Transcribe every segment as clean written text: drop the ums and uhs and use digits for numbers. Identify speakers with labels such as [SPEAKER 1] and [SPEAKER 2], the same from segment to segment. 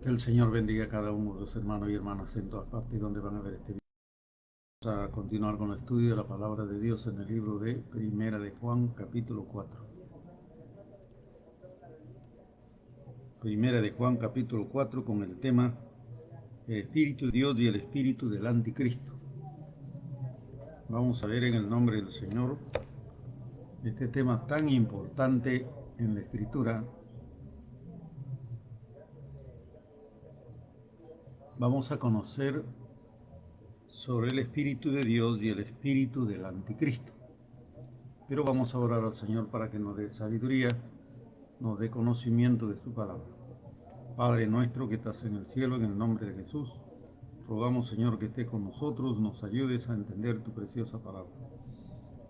[SPEAKER 1] Que el Señor bendiga a cada uno de los hermanos y hermanas en todas partes donde van a ver este video. Vamos a continuar con el estudio de la palabra de Dios en el libro de Primera de Juan, capítulo 4. Primera de Juan, capítulo 4, con el tema el Espíritu de Dios y el Espíritu del Anticristo. Vamos a ver en el nombre del Señor este tema tan importante en la Escritura. Vamos a conocer sobre el Espíritu de Dios y el Espíritu del Anticristo. Pero vamos a orar al Señor para que nos dé sabiduría, nos dé conocimiento de su palabra. Padre nuestro que estás en el cielo, en el nombre de Jesús, rogamos, Señor, que estés con nosotros, nos ayudes a entender tu preciosa palabra.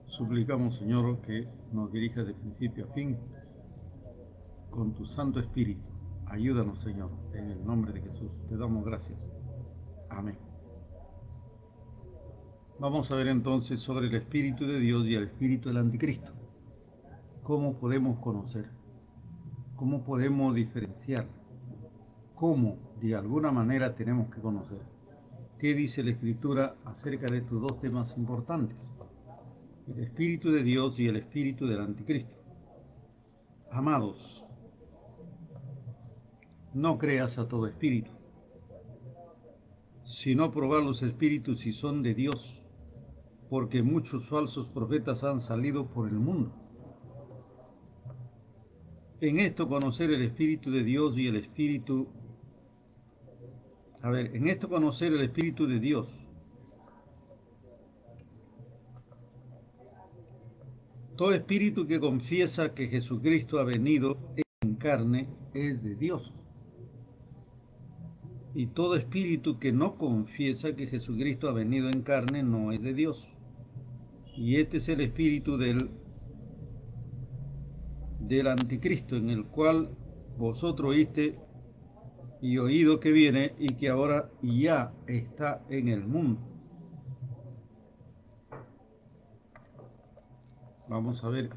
[SPEAKER 1] Suplicamos, Señor, que nos dirijas de principio a fin con tu Santo Espíritu. Ayúdanos, Señor, en el nombre de Jesús. Te damos gracias. Amén. Vamos a ver entonces sobre el Espíritu de Dios y el Espíritu del Anticristo. ¿Cómo podemos conocer? ¿Cómo podemos diferenciar? ¿Cómo de alguna manera tenemos que conocer? ¿Qué dice la Escritura acerca de estos dos temas importantes? El Espíritu de Dios y el Espíritu del Anticristo. Amados, no creas a todo espíritu, sino probar los espíritus si son de Dios, porque muchos falsos profetas han salido por el mundo. En esto conocer el Espíritu de Dios y el Espíritu... en esto conocer el Espíritu de Dios. Todo espíritu que confiesa que Jesucristo ha venido en carne es de Dios. Y todo espíritu que no confiesa que Jesucristo ha venido en carne no es de Dios. Y este es el espíritu del anticristo, en el cual vosotros oíste y oído que viene y que ahora ya está en el mundo. Vamos a ver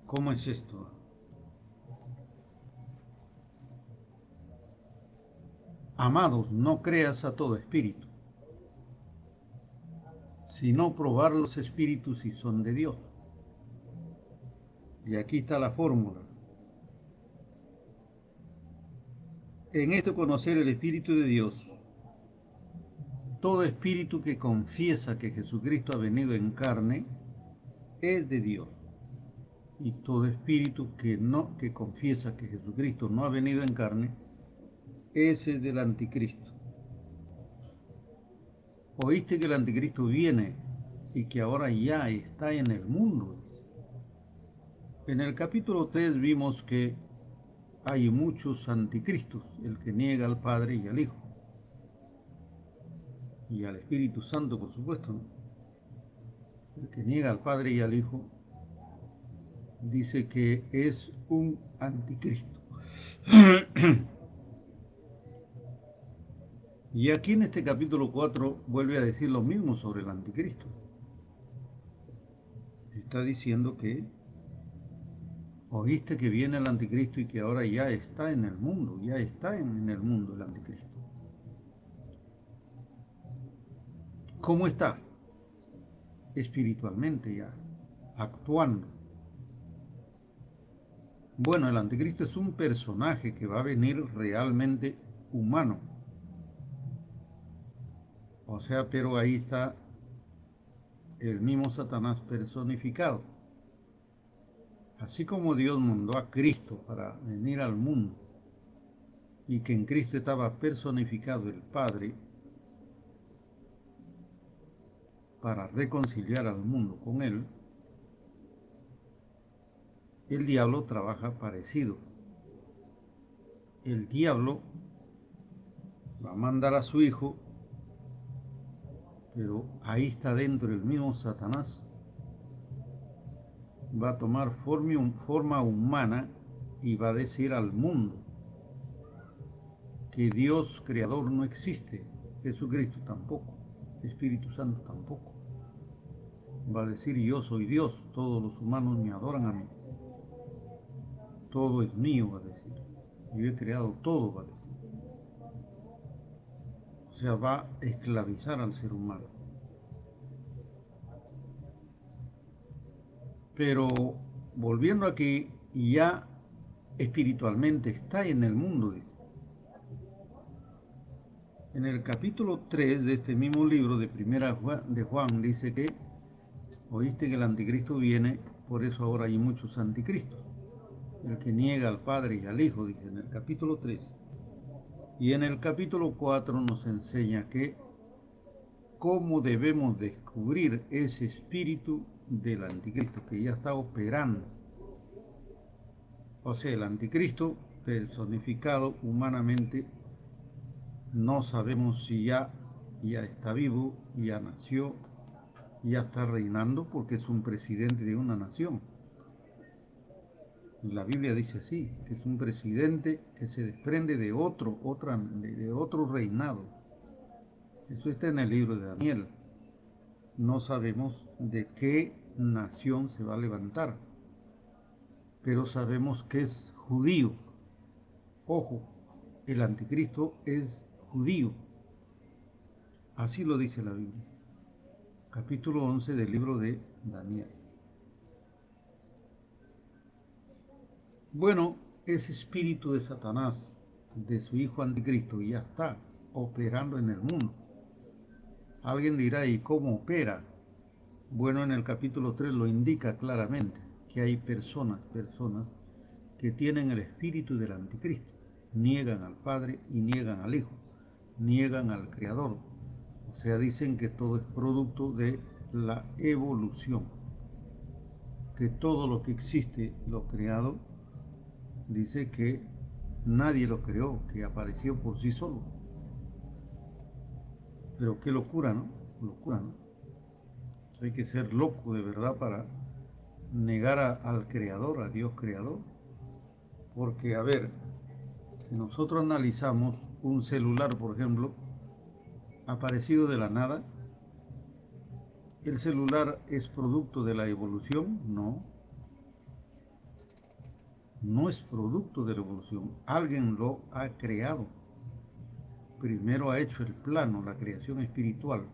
[SPEAKER 1] cómo es esto. Amados, no creas a todo espíritu, sino probar los espíritus si son de Dios. Y aquí está la fórmula. En esto conocer el Espíritu de Dios. Todo espíritu que confiesa que Jesucristo ha venido en carne es de Dios. Y todo espíritu que confiesa que Jesucristo no ha venido en carne, ese es del anticristo. Oíste que el anticristo viene y que ahora ya está en el mundo. En el capítulo 3 vimos que hay muchos anticristos, el que niega al Padre y al Hijo. Y al Espíritu Santo, por supuesto, ¿no? El que niega al Padre y al Hijo dice que es un anticristo. Y aquí en este capítulo 4 vuelve a decir lo mismo sobre el anticristo. Está diciendo que oíste que viene el anticristo y que ahora ya está en el mundo, ya está en el mundo el anticristo. ¿Cómo está? Espiritualmente ya, actuando. Bueno, el anticristo es un personaje que va a venir realmente humano. O sea, pero ahí está el mismo Satanás personificado. Así como Dios mandó a Cristo para venir al mundo y que en Cristo estaba personificado el Padre para reconciliar al mundo con Él, el diablo trabaja parecido. El diablo va a mandar a su hijo, pero ahí está dentro el mismo Satanás. Va a tomar forma humana y va a decir al mundo que Dios creador no existe, Jesucristo tampoco, Espíritu Santo tampoco. Va a decir yo soy Dios, todos los humanos me adoran a mí. todo es mío, va a decir. Yo he creado todo, va a decir. O sea, va a esclavizar al ser humano. Pero volviendo aquí, ya espiritualmente está en el mundo, dice. En el capítulo 3 de este mismo libro de Primera de Juan dice que oíste que el anticristo viene, por eso ahora hay muchos anticristos. El que niega al Padre y al Hijo, dice en el capítulo 3. Y en el capítulo 4 nos enseña que cómo debemos descubrir ese espíritu del anticristo que ya está operando. O sea, el anticristo personificado humanamente, no sabemos si ya está vivo, ya nació, ya está reinando porque es un presidente de una nación. La Biblia dice así, que es un presidente que se desprende de otro reinado. Eso está en el libro de Daniel. No sabemos de qué nación se va a levantar, pero sabemos que es judío. Ojo, el anticristo es judío. Así lo dice la Biblia. Capítulo 11 del libro de Daniel. Bueno, ese espíritu de Satanás, de su hijo anticristo, ya está operando en el mundo. Alguien dirá, ¿y cómo opera? Bueno, en el capítulo 3 lo indica claramente, que hay personas que tienen el espíritu del anticristo. Niegan al Padre y niegan al Hijo, niegan al Creador. O sea, dicen que todo es producto de la evolución, que todo lo que existe, lo creado, dice que nadie lo creó, que apareció por sí solo. Pero qué locura, ¿no? Locura, ¿no? Hay que ser loco de verdad para negar al Creador, a Dios Creador. Porque, a ver, si nosotros analizamos un celular, por ejemplo, aparecido de la nada, ¿el celular es producto de la evolución? No, no es producto de la evolución. Alguien lo ha creado. Primero ha hecho el plano, la creación espiritual,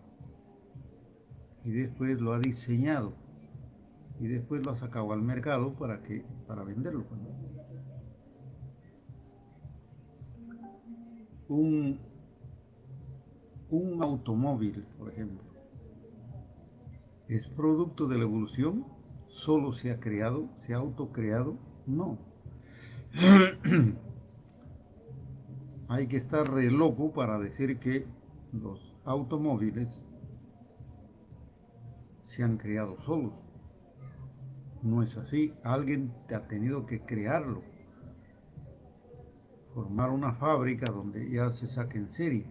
[SPEAKER 1] y después lo ha diseñado, y después lo ha sacado al mercado para venderlo. Un, un automóvil, por ejemplo, ¿es producto de la evolución? ¿Solo se ha creado, se ha autocreado? No. Hay que estar re loco para decir que los automóviles se han creado solos. No es así. Alguien ha tenido que crearlo. Formar una fábrica donde ya se saque en serie.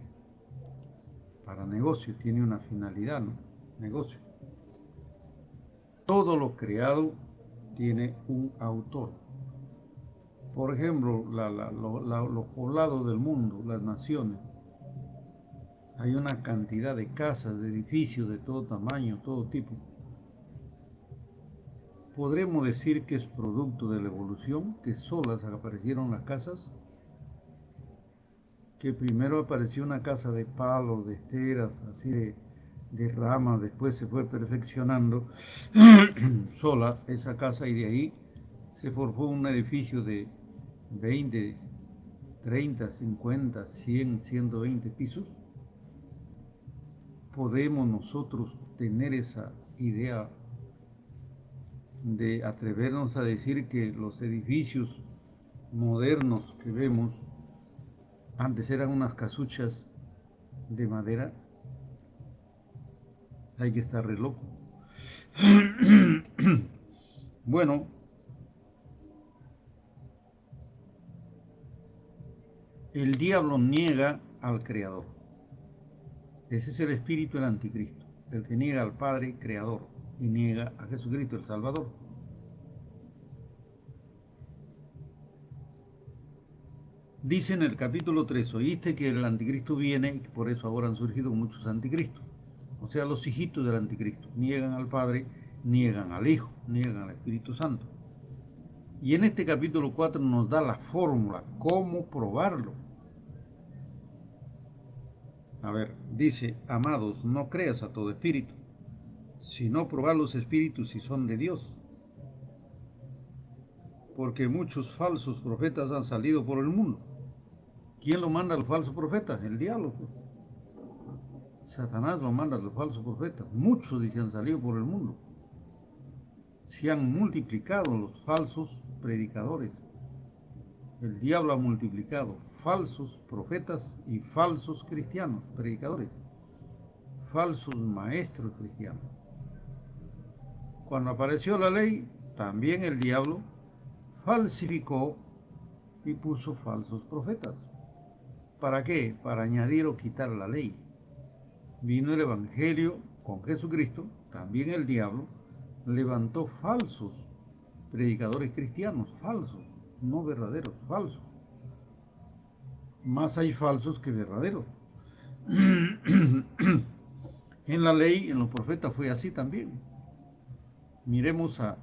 [SPEAKER 1] Para negocio, tiene una finalidad, ¿no? Negocio. Todo lo creado tiene un autor. Por ejemplo, los poblados del mundo, las naciones. Hay una cantidad de casas, de edificios de todo tamaño, todo tipo. ¿Podremos decir que es producto de la evolución, que solas aparecieron las casas? Que primero apareció una casa de palos, de esteras, así de ramas, después se fue perfeccionando sola esa casa y de ahí se forjó un edificio de 20, 30, 50, 100, 120 pisos. ¿Podemos nosotros tener esa idea de atrevernos a decir que los edificios modernos que vemos antes eran unas casuchas de madera? Hay que estar re loco. Bueno, el diablo niega al Creador. Ese es el espíritu del anticristo, el que niega al Padre Creador y niega a Jesucristo el Salvador. Dice en el capítulo 3, oíste que el anticristo viene y por eso ahora han surgido muchos anticristos. O sea, los hijitos del anticristo niegan al Padre, niegan al Hijo, niegan al Espíritu Santo. Y en este capítulo 4 nos da la fórmula, cómo probarlo. A ver, dice, amados, no creas a todo espíritu, sino probar los espíritus si son de Dios. Porque muchos falsos profetas han salido por el mundo. ¿Quién lo manda a los falsos profetas? El diablo. Satanás lo manda a los falsos profetas. Muchos, dice, han salido por el mundo. Se han multiplicado los falsos predicadores. El diablo ha multiplicado falsos profetas y falsos cristianos, predicadores. Falsos maestros cristianos. Cuando apareció la ley, también el diablo falsificó y puso falsos profetas. ¿Para qué? Para añadir o quitar la ley. Vino el Evangelio con Jesucristo, también el diablo levantó falsos predicadores cristianos, falsos, no verdaderos, falsos. Más hay falsos que verdaderos. En la ley, en los profetas fue así también. Miremos a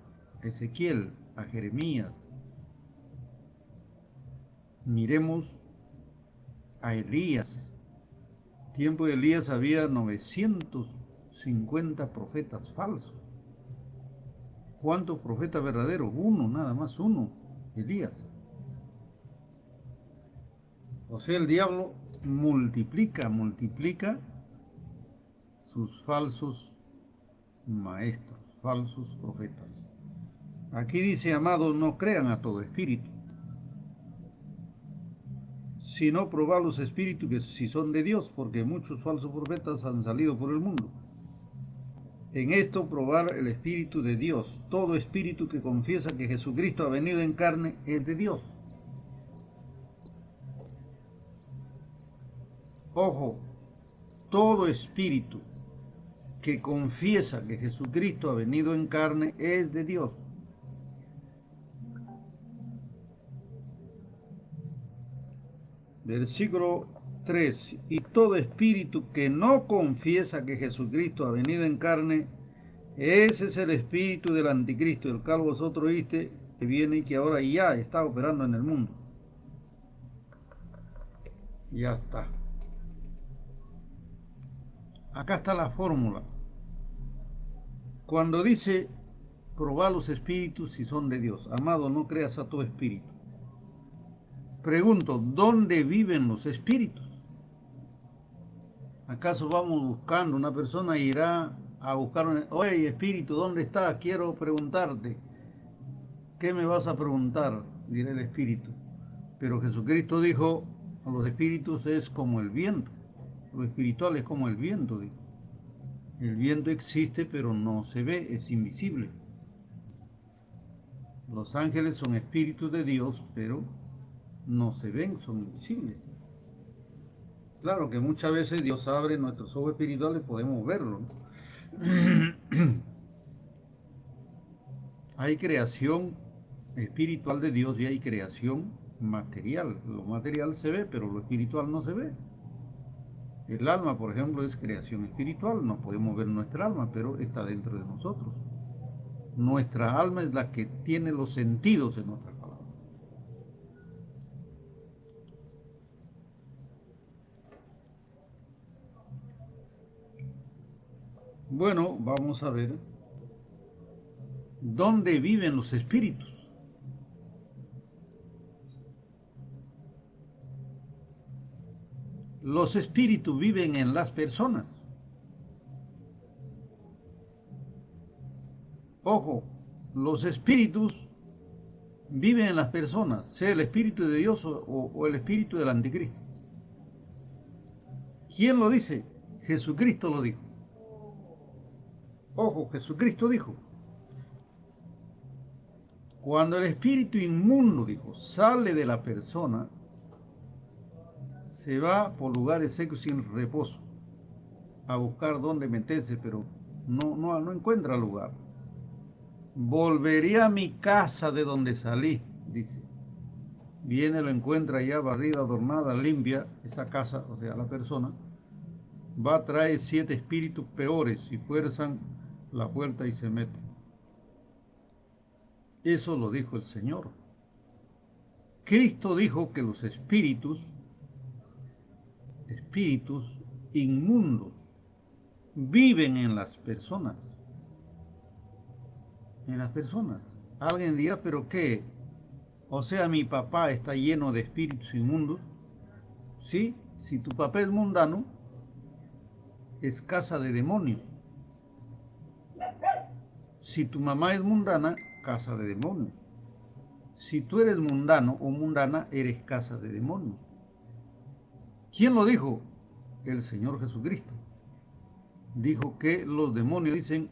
[SPEAKER 1] Ezequiel, a Jeremías, miremos a Elías. Tiempo de Elías había 950 profetas falsos. ¿Cuántos profetas verdaderos? Uno, nada más uno, Elías. O sea, el diablo multiplica sus falsos maestros, falsos profetas. Aquí dice, amados, no crean a todo espíritu, sino probar los espíritus que si son de Dios, porque muchos falsos profetas han salido por el mundo. En esto probar el espíritu de Dios. Todo espíritu que confiesa que Jesucristo ha venido en carne es de Dios. Ojo, todo espíritu que confiesa que Jesucristo ha venido en carne es de Dios. Versículo 3. Y todo espíritu que no confiesa que Jesucristo ha venido en carne, ese es el espíritu del anticristo, el cual vosotros oíste que viene y que ahora ya está operando en el mundo. Ya está. Acá está la fórmula. Cuando dice probar los espíritus si son de Dios, amado, no creas a todo espíritu. Pregunto, ¿dónde viven los espíritus? ¿Acaso vamos buscando? Una persona irá a buscar, oye, espíritu, ¿dónde estás? Quiero preguntarte. ¿Qué me vas a preguntar? Dirá el espíritu. Pero Jesucristo dijo, a los espíritus es como el viento. Lo espiritual es como el viento, dijo. El viento existe, pero no se ve, es invisible. Los ángeles son espíritus de Dios, pero no se ven, son invisibles. Claro que muchas veces Dios abre nuestros ojos espirituales, podemos verlo, ¿no? Hay creación espiritual de Dios y hay creación material. Lo material se ve, pero lo espiritual no se ve. El alma, por ejemplo, es creación espiritual. No podemos ver nuestra alma, pero está dentro de nosotros. Nuestra alma es la que tiene los sentidos, en otras palabras. Bueno, vamos a ver dónde viven los espíritus. Los espíritus viven en las personas. Ojo, los espíritus viven en las personas, sea el espíritu de Dios o el espíritu del anticristo. ¿Quién lo dice? Jesucristo lo dijo. Ojo, Jesucristo dijo, cuando el espíritu inmundo, dijo, sale de la persona, se va por lugares secos sin reposo a buscar dónde meterse, pero no encuentra lugar. Volveré a mi casa de donde salí, dice. Viene, lo encuentra ya barrida, adornada, limpia, esa casa, o sea, la persona. Va a traer 7 espíritus peores y fuerzan la puerta y se meten. Eso lo dijo el Señor. Cristo dijo que los espíritus inmundos, viven en las personas. En las personas. Alguien dirá, ¿pero qué? O sea, mi papá está lleno de espíritus inmundos. Sí, si tu papá es mundano, es casa de demonios. Si tu mamá es mundana, casa de demonios. Si tú eres mundano o mundana, eres casa de demonios. ¿Quién lo dijo? El Señor Jesucristo. Dijo que los demonios dicen,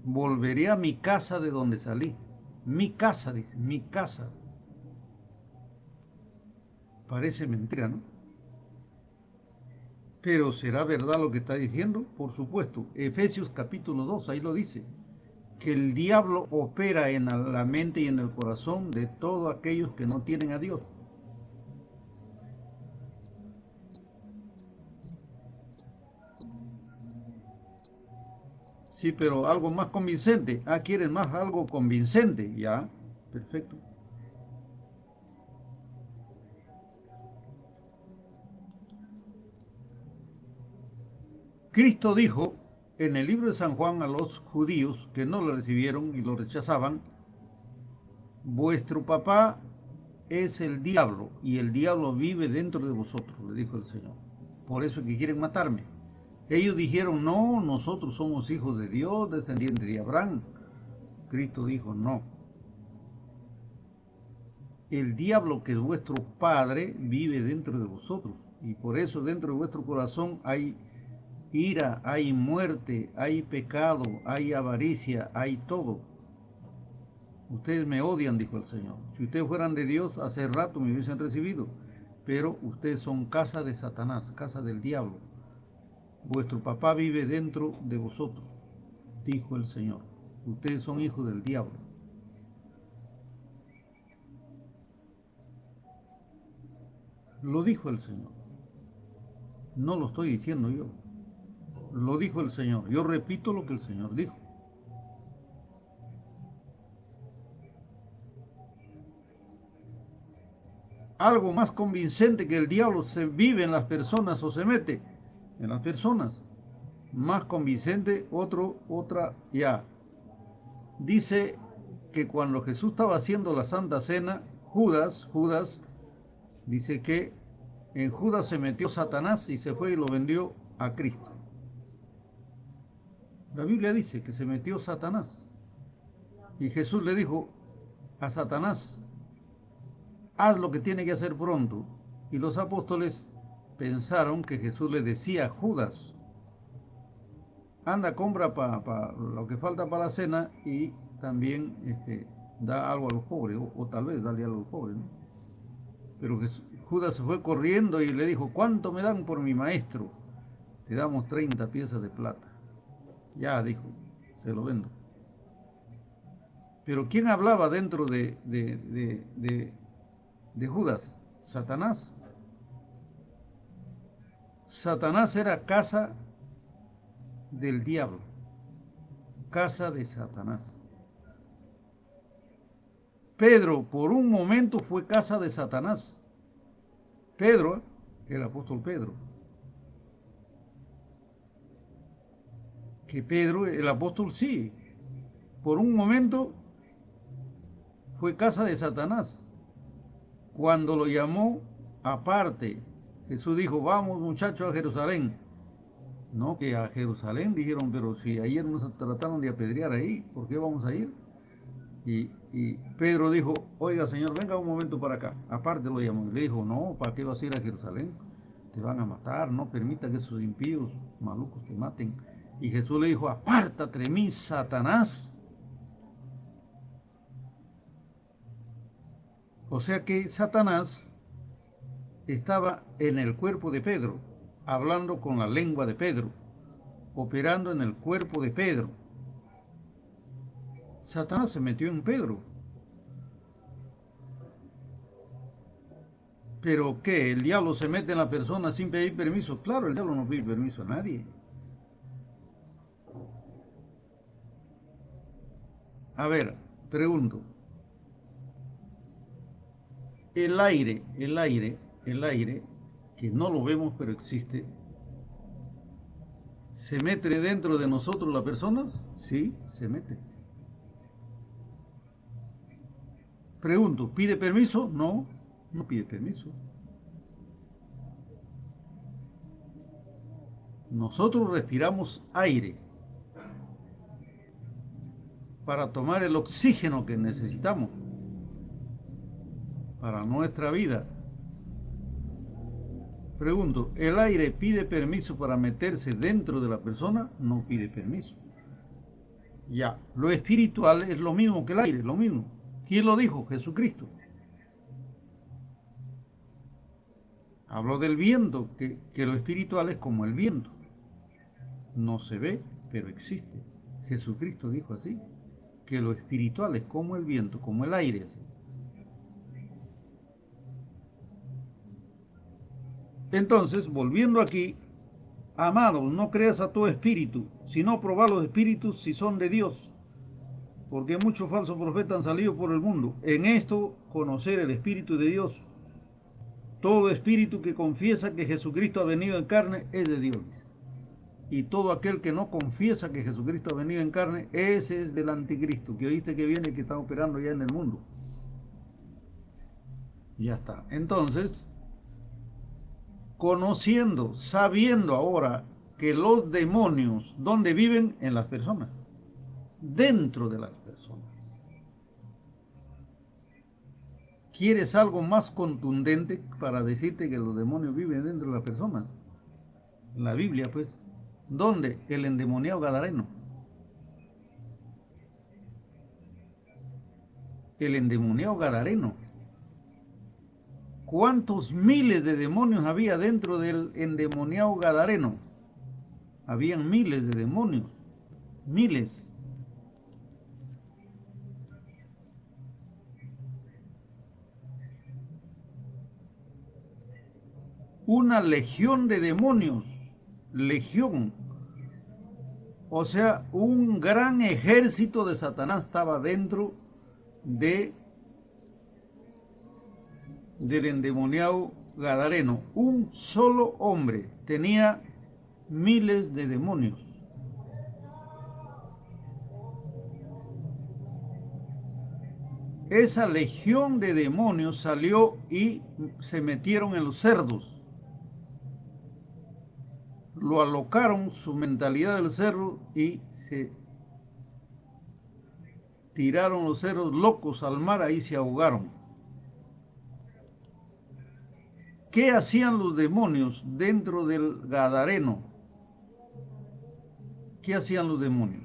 [SPEAKER 1] volveré a mi casa de donde salí. Mi casa, dice, mi casa. Parece mentira, ¿no? Pero ¿será verdad lo que está diciendo? Por supuesto. Efesios capítulo 2, ahí lo dice. Que el diablo opera en la mente y en el corazón de todos aquellos que no tienen a Dios. Sí, pero algo más convincente. Ah, ¿quieren más algo convincente? Ya, perfecto. Cristo dijo en el libro de San Juan a los judíos que no lo recibieron y lo rechazaban, vuestro papá es el diablo y el diablo vive dentro de vosotros, le dijo el Señor. Por eso es que quieren matarme. Ellos dijeron, no, nosotros somos hijos de Dios, descendientes de Abraham. Cristo dijo, no. El diablo que es vuestro padre vive dentro de vosotros. Y por eso dentro de vuestro corazón hay ira, hay muerte, hay pecado, hay avaricia, hay todo. Ustedes me odian, dijo el Señor. Si ustedes fueran de Dios, hace rato me hubiesen recibido. Pero ustedes son casa de Satanás, casa del diablo. Vuestro papá vive dentro de vosotros, dijo el Señor. Ustedes son hijos del diablo. Lo dijo el Señor. No lo estoy diciendo yo. Lo dijo el Señor. Yo repito lo que el Señor dijo. Algo más convincente que el diablo se vive en las personas o se mete en las personas. Más convincente, otra ya. Dice que cuando Jesús estaba haciendo la Santa Cena, Judas, dice que en Judas se metió Satanás y se fue y lo vendió a Cristo. La Biblia dice que se metió Satanás. Y Jesús le dijo a Satanás, haz lo que tiene que hacer pronto. Y los apóstoles pensaron que Jesús le decía a Judas, anda, compra lo que falta para la cena y también da algo a los pobres, o tal vez dale algo a los pobres, ¿no? Pero Judas se fue corriendo y le dijo, ¿cuánto me dan por mi maestro? Te damos 30 piezas de plata. Ya, dijo, se lo vendo. Pero ¿quién hablaba dentro de Judas? Satanás. Satanás era casa del diablo, casa de Satanás. Pedro por un momento fue casa de Satanás. Pedro, el apóstol Pedro. Que Pedro, el apóstol, sí, por un momento fue casa de Satanás. Cuando lo llamó aparte, Jesús dijo, vamos muchachos a Jerusalén. No, que a Jerusalén dijeron, pero si ayer nos trataron de apedrear ahí, ¿por qué vamos a ir? Y Pedro dijo, oiga Señor, venga un momento para acá. Aparte lo llamó y le dijo, no, ¿para qué vas a ir a Jerusalén? Te van a matar, no permita que esos impíos malucos te maten. Y Jesús le dijo, apártate de mí, Satanás. O sea que Satanás estaba en el cuerpo de Pedro, hablando con la lengua de Pedro, operando en el cuerpo de Pedro. Satanás se metió en Pedro. ¿Pero qué? ¿El diablo se mete en la persona sin pedir permiso? Claro, el diablo no pide permiso a nadie. A ver, pregunto, el aire, que no lo vemos pero existe, ¿se mete dentro de nosotros las personas? Sí, se mete. Pregunto, ¿pide permiso? No, no pide permiso. Nosotros respiramos aire para tomar el oxígeno que necesitamos para nuestra vida. Pregunto, ¿el aire pide permiso para meterse dentro de la persona? No pide permiso. Ya, lo espiritual es lo mismo que el aire, lo mismo. ¿Quién lo dijo? Jesucristo. Habló del viento, que lo espiritual es como el viento. No se ve, pero existe. Jesucristo dijo así, que lo espiritual es como el viento, como el aire. Así. Entonces, volviendo aquí, amados, no creas a todo espíritu, sino probad los espíritus si son de Dios, porque muchos falsos profetas han salido por el mundo. En esto, conocer el Espíritu de Dios. Todo espíritu que confiesa que Jesucristo ha venido en carne es de Dios. Y todo aquel que no confiesa que Jesucristo ha venido en carne, ese es del anticristo, que oíste que viene y que está operando ya en el mundo. Ya está. Entonces, conociendo, sabiendo ahora que los demonios, ¿dónde viven? En las personas, dentro de las personas. ¿Quieres algo más contundente para decirte que los demonios viven dentro de las personas? La Biblia, pues. ¿Dónde? El endemoniado gadareno. El endemoniado gadareno. ¿Cuántos miles de demonios había dentro del endemoniado gadareno? Habían miles de demonios. Miles. Una legión de demonios. Legión. O sea, un gran ejército de Satanás estaba dentro del endemoniado gadareno. Un solo hombre tenía miles de demonios. Esa legión de demonios salió y se metieron en los cerdos. Lo alocaron su mentalidad del cerdo y se tiraron los cerdos locos al mar, ahí se ahogaron. ¿Qué hacían los demonios dentro del gadareno? ¿Qué hacían los demonios?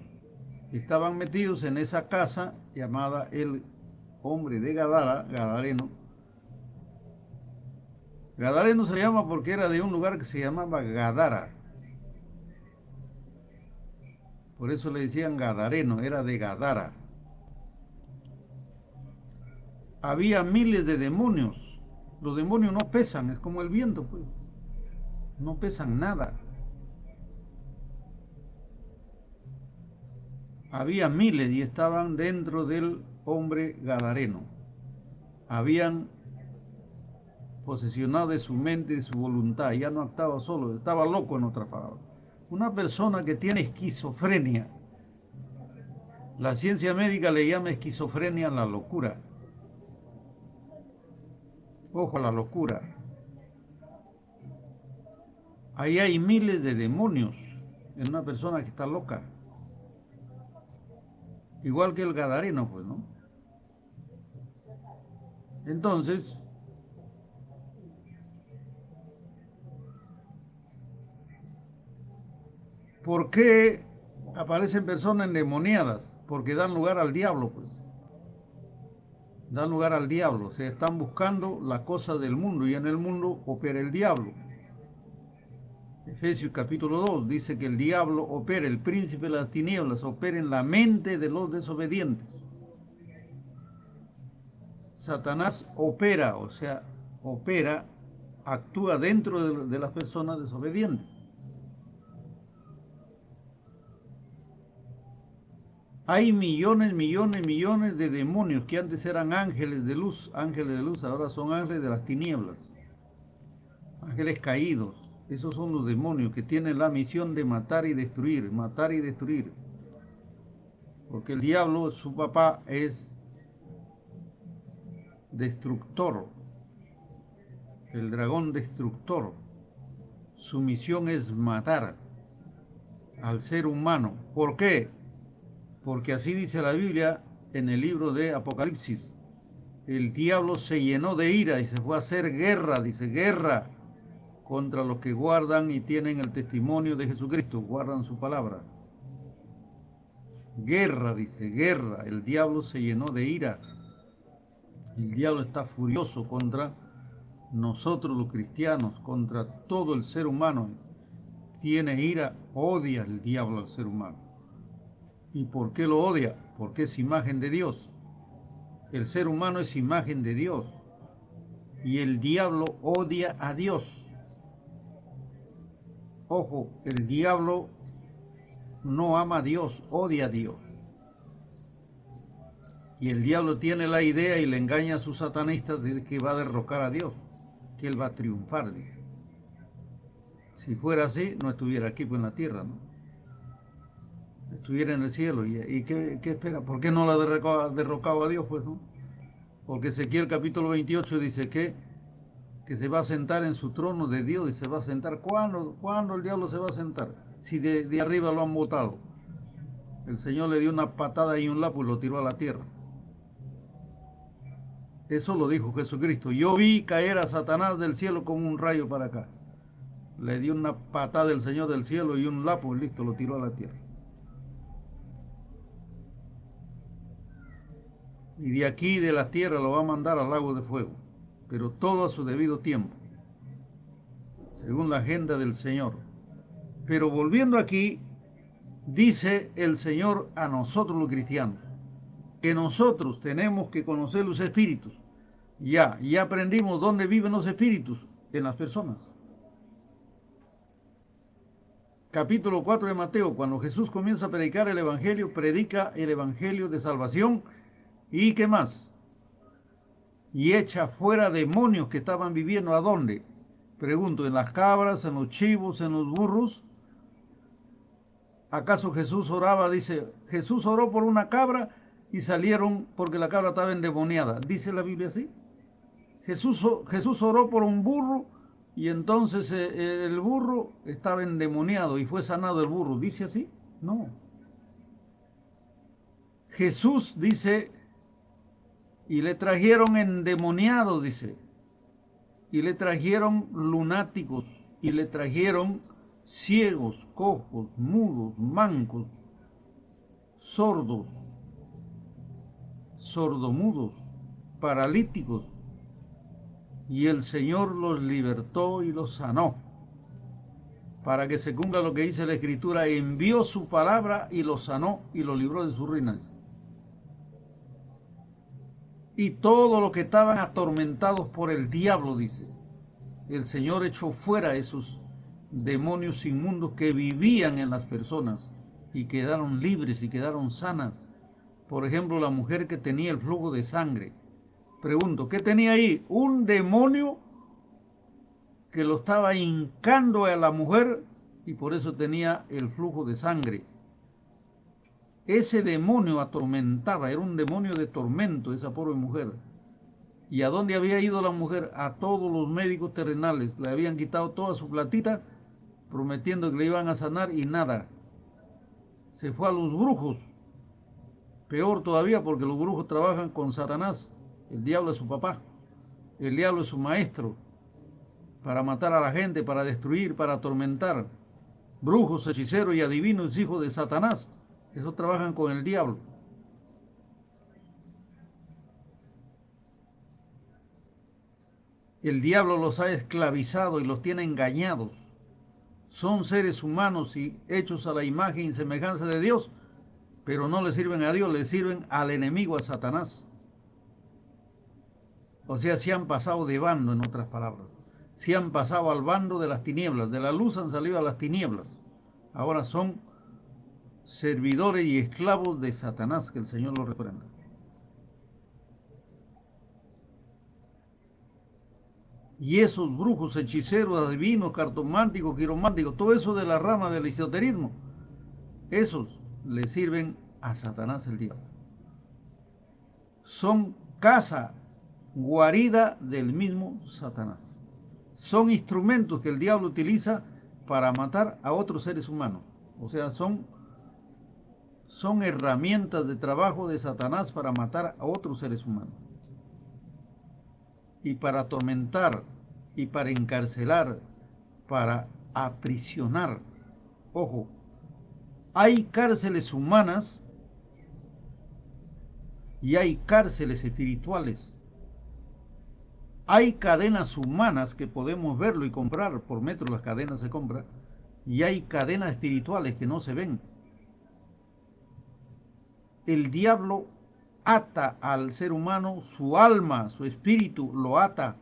[SPEAKER 1] Estaban metidos en esa casa llamada el hombre de Gadara, gadareno. Gadareno se llama porque era de un lugar que se llamaba Gadara. Por eso le decían gadareno, era de Gadara. Había miles de demonios. Los demonios no pesan, es como el viento, pues. No pesan nada. Había miles y estaban dentro del hombre gadareno. Habían posesionado de su mente y de su voluntad. Ya no actuaba solo, estaba loco, en otras palabras. Una persona que tiene esquizofrenia, la ciencia médica le llama esquizofrenia a la locura. Ojo a la locura. Ahí hay miles de demonios en una persona que está loca. Igual que el gadareno, pues, ¿no? Entonces, ¿por qué aparecen personas endemoniadas? Porque dan lugar al diablo, pues. Dan lugar al diablo. Se están buscando la cosa del mundo y en el mundo opera el diablo. Efesios capítulo 2 dice que el diablo opera, el príncipe de las tinieblas opera en la mente de los desobedientes. Satanás opera, o sea, opera, actúa dentro de las personas desobedientes. Hay millones, millones, millones de demonios que antes eran ángeles de luz, ahora son ángeles de las tinieblas, ángeles caídos. Esos son los demonios que tienen la misión de matar y destruir, matar y destruir. Porque el diablo, su papá, es destructor, el dragón destructor. Su misión es matar al ser humano. ¿Por qué? Porque así dice la Biblia en el libro de Apocalipsis. El diablo se llenó de ira y se fue a hacer guerra, dice, guerra contra los que guardan y tienen el testimonio de Jesucristo, guardan su palabra. Guerra, dice, guerra. El diablo se llenó de ira. El diablo está furioso contra nosotros los cristianos, contra todo el ser humano. Tiene ira, odia el diablo al ser humano. ¿Y por qué lo odia? Porque es imagen de Dios. El ser humano es imagen de Dios. Y el diablo odia a Dios. Ojo, el diablo no ama a Dios, odia a Dios. Y el diablo tiene la idea y le engaña a sus satanistas de que va a derrocar a Dios, que él va a triunfar, dice. Si fuera así, no estuviera aquí en la tierra, ¿no? Estuviera en el cielo. ¿Y qué espera? ¿Por qué no la ha derrocado a Dios, pues, no? Porque Ezequiel capítulo 28 dice que se va a sentar en su trono de Dios y se va a sentar. ¿Cuándo el diablo se va a sentar? Si de arriba lo han botado. El Señor le dio una patada y un lapo y lo tiró a la tierra. Eso lo dijo Jesucristo. Yo vi caer a Satanás del cielo como un rayo para acá. Le dio una patada el Señor del cielo y un lapo y listo, lo tiró a la tierra. Y de aquí, de la tierra, lo va a mandar al lago de fuego. Pero todo a su debido tiempo, según la agenda del Señor. Pero volviendo aquí, dice el Señor a nosotros los cristianos, que nosotros tenemos que conocer los espíritus. Ya aprendimos dónde viven los espíritus, en las personas. Capítulo 4 de Mateo, cuando Jesús comienza a predicar el Evangelio, predica el Evangelio de salvación. ¿Y qué más? Y echa fuera demonios que estaban viviendo. ¿A dónde? Pregunto, ¿en las cabras, en los chivos, en los burros? ¿Acaso Jesús oraba? Dice, Jesús oró por una cabra y salieron porque la cabra estaba endemoniada. ¿Dice la Biblia así? Jesús oró por un burro y entonces el burro estaba endemoniado y fue sanado el burro. ¿Dice así? No. Jesús dice, y le trajeron endemoniados, dice, y le trajeron lunáticos, y le trajeron ciegos, cojos, mudos, mancos, sordos, sordomudos, paralíticos, y el Señor los libertó y los sanó. Para que se cumpla lo que dice la Escritura, envió su palabra y los sanó y los libró de su ruina. Y todos los que estaban atormentados por el diablo, dice, el Señor echó fuera esos demonios inmundos que vivían en las personas y quedaron libres y quedaron sanas. Por ejemplo, la mujer que tenía el flujo de sangre. Pregunto, ¿qué tenía ahí? Un demonio que lo estaba hincando a la mujer y por eso tenía el flujo de sangre. Ese demonio atormentaba, era un demonio de tormento esa pobre mujer. ¿Y a dónde había ido la mujer? A todos los médicos terrenales. Le habían quitado toda su platita, prometiendo que le iban a sanar y nada. Se fue a los brujos. Peor todavía porque los brujos trabajan con Satanás. El diablo es su papá. El diablo es su maestro. Para matar a la gente, para destruir, para atormentar. Brujos, hechiceros y adivinos, hijos de Satanás. Esos trabajan con el diablo. El diablo los ha esclavizado y los tiene engañados. Son seres humanos y hechos a la imagen y semejanza de Dios, pero no le sirven a Dios, le sirven al enemigo, a Satanás. O sea, se han pasado de bando, en otras palabras. Se han pasado al bando de las tinieblas. De la luz han salido a las tinieblas. Ahora son servidores y esclavos de Satanás, que el Señor los reprenda. Y esos brujos, hechiceros, adivinos, cartománticos, quirománticos, todo eso de la rama del esoterismo, esos le sirven a Satanás el diablo. Son casa, guarida del mismo Satanás. Son instrumentos que el diablo utiliza para matar a otros seres humanos. O sea, son herramientas de trabajo de Satanás para matar a otros seres humanos. Y para atormentar, y para encarcelar, para aprisionar. Ojo, hay cárceles humanas y hay cárceles espirituales. Hay cadenas humanas que podemos verlo y comprar, por metro las cadenas se compran, y hay cadenas espirituales que no se ven. El diablo ata al ser humano, su alma, su espíritu lo ata,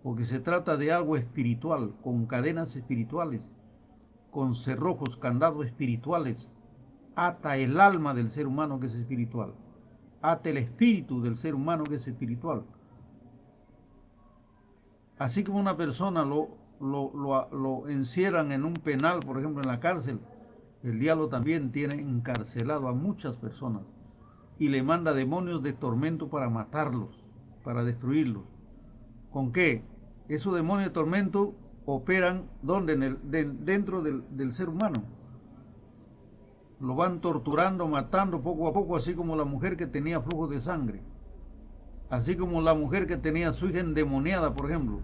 [SPEAKER 1] porque se trata de algo espiritual, con cadenas espirituales, con cerrojos, candados espirituales. Ata el alma del ser humano que es espiritual, ata el espíritu del ser humano que es espiritual. Así como una persona lo encierran en un penal, por ejemplo en la cárcel, el diablo también tiene encarcelado a muchas personas y le manda demonios de tormento para matarlos, para destruirlos. ¿Con qué? Esos demonios de tormento operan ¿dónde? Dentro del ser humano. Lo van torturando, matando poco a poco, así como la mujer que tenía flujo de sangre. Así como la mujer que tenía su hija endemoniada, por ejemplo.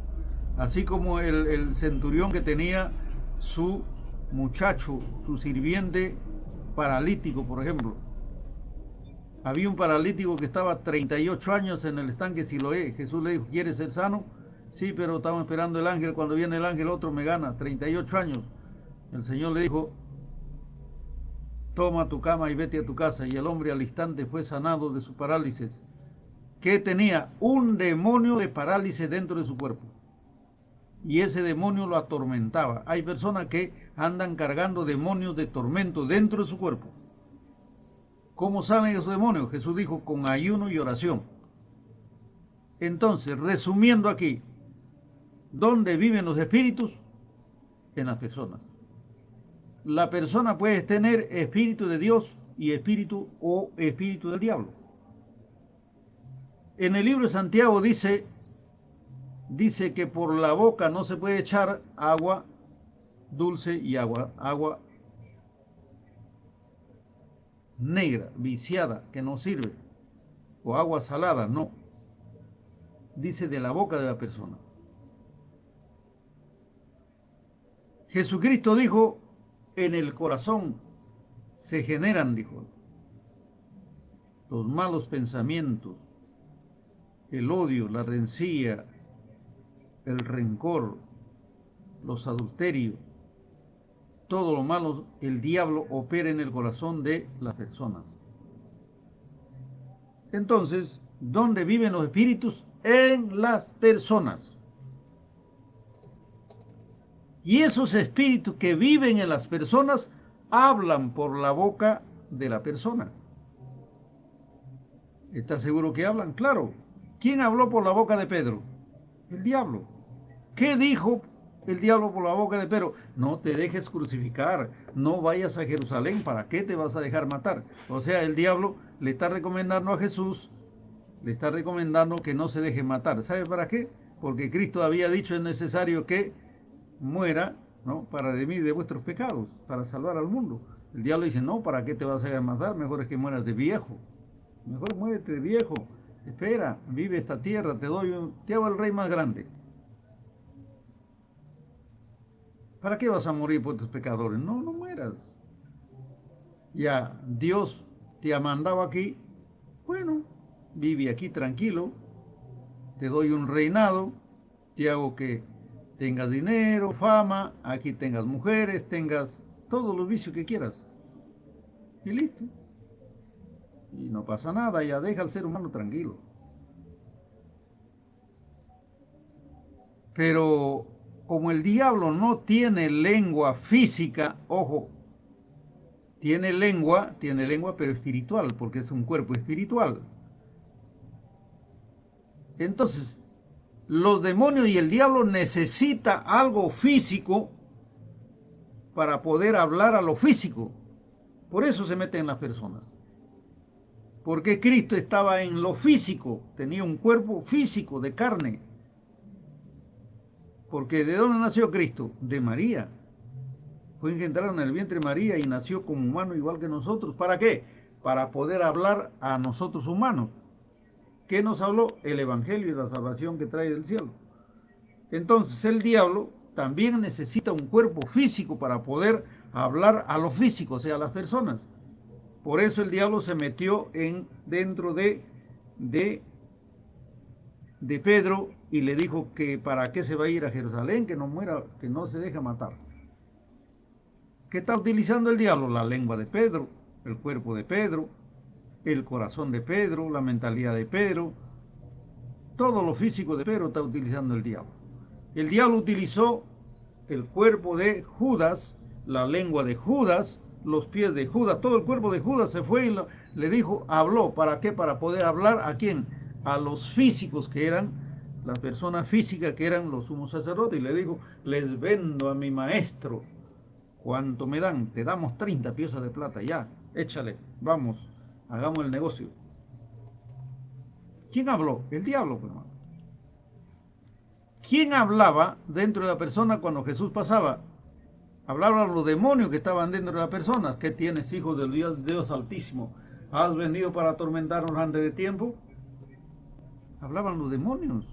[SPEAKER 1] Así como el centurión que tenía su muchacho, su sirviente paralítico, por ejemplo. Había un paralítico que estaba 38 años en el estanque Siloé. Jesús le dijo, ¿quieres ser sano? Sí, pero estamos esperando el ángel. Cuando viene el ángel, otro me gana. 38 años. El Señor le dijo, toma tu cama y vete a tu casa. Y el hombre al instante fue sanado de su parálisis. Que tenía un demonio de parálisis dentro de su cuerpo. Y ese demonio lo atormentaba. Hay personas que andan cargando demonios de tormento dentro de su cuerpo. ¿Cómo saben esos demonios? Jesús dijo, con ayuno y oración. Entonces, resumiendo aquí, ¿dónde viven los espíritus? En las personas. La persona puede tener espíritu de Dios y espíritu o espíritu del diablo. En el libro de Santiago dice que por la boca no se puede echar agua dulce y agua negra, viciada, que no sirve, o agua salada, no. Dice de la boca de la persona. Jesucristo dijo, en el corazón se generan, dijo, los malos pensamientos, el odio, la rencilla, el rencor, los adulterios, todo lo malo, el diablo opera en el corazón de las personas. Entonces, ¿dónde viven los espíritus? En las personas. Y esos espíritus que viven en las personas hablan por la boca de la persona. ¿Estás seguro que hablan? Claro. ¿Quién habló por la boca de Pedro? El diablo. ¿Qué dijo el diablo por la boca de Pedro? No te dejes crucificar, no vayas a Jerusalén, ¿para qué te vas a dejar matar? O sea, el diablo le está recomendando a Jesús, le está recomendando que no se deje matar. ¿Sabe para qué? Porque Cristo había dicho es necesario que muera, ¿no? Para redimir de vuestros pecados, para salvar al mundo. El diablo dice, no, ¿para qué te vas a matar? Mejor es que mueras de viejo. Mejor muérete de viejo. Espera, vive esta tierra, te hago el rey más grande. ¿Para qué vas a morir por tus pecadores? No, no mueras. Ya, Dios te ha mandado aquí. Bueno, vive aquí tranquilo. Te doy un reinado. Te hago que tengas dinero, fama. Aquí tengas mujeres, tengas todos los vicios que quieras. Y listo. Y no pasa nada. Ya deja al ser humano tranquilo. Pero como el diablo no tiene lengua física, ojo, tiene lengua, pero espiritual, porque es un cuerpo espiritual. Entonces, los demonios y el diablo necesitan algo físico para poder hablar a lo físico. Por eso se meten en las personas. Porque Cristo estaba en lo físico, tenía un cuerpo físico de carne. Porque ¿de dónde nació Cristo? De María. Fue engendrado en el vientre de María y nació como humano igual que nosotros. ¿Para qué? Para poder hablar a nosotros humanos. ¿Qué nos habló? El Evangelio y la salvación que trae del cielo. Entonces el diablo también necesita un cuerpo físico para poder hablar a lo físico, o sea, a las personas. Por eso el diablo se metió dentro de Pedro y le dijo que para qué se va a ir a Jerusalén, que no muera, que no se deje matar. ¿Qué está utilizando el diablo? La lengua de Pedro, el cuerpo de Pedro, el corazón de Pedro, la mentalidad de Pedro, todo lo físico de Pedro está utilizando el diablo. El diablo utilizó el cuerpo de Judas, la lengua de Judas, los pies de Judas, todo el cuerpo de Judas se fue y le dijo, habló, ¿para qué? Para poder hablar a quién, a los físicos que eran, las personas físicas que eran los sumos sacerdotes, y le dijo, les vendo a mi maestro, ¿cuánto me dan? Te damos 30 piezas de plata, ya, échale, vamos, hagamos el negocio. ¿Quién habló? El diablo, hermano. ¿Quién hablaba dentro de la persona cuando Jesús pasaba? Hablaban los demonios que estaban dentro de las personas. ¿Qué tienes, hijo del Dios Altísimo? ¿Has venido para atormentarnos antes de tiempo? Hablaban los demonios.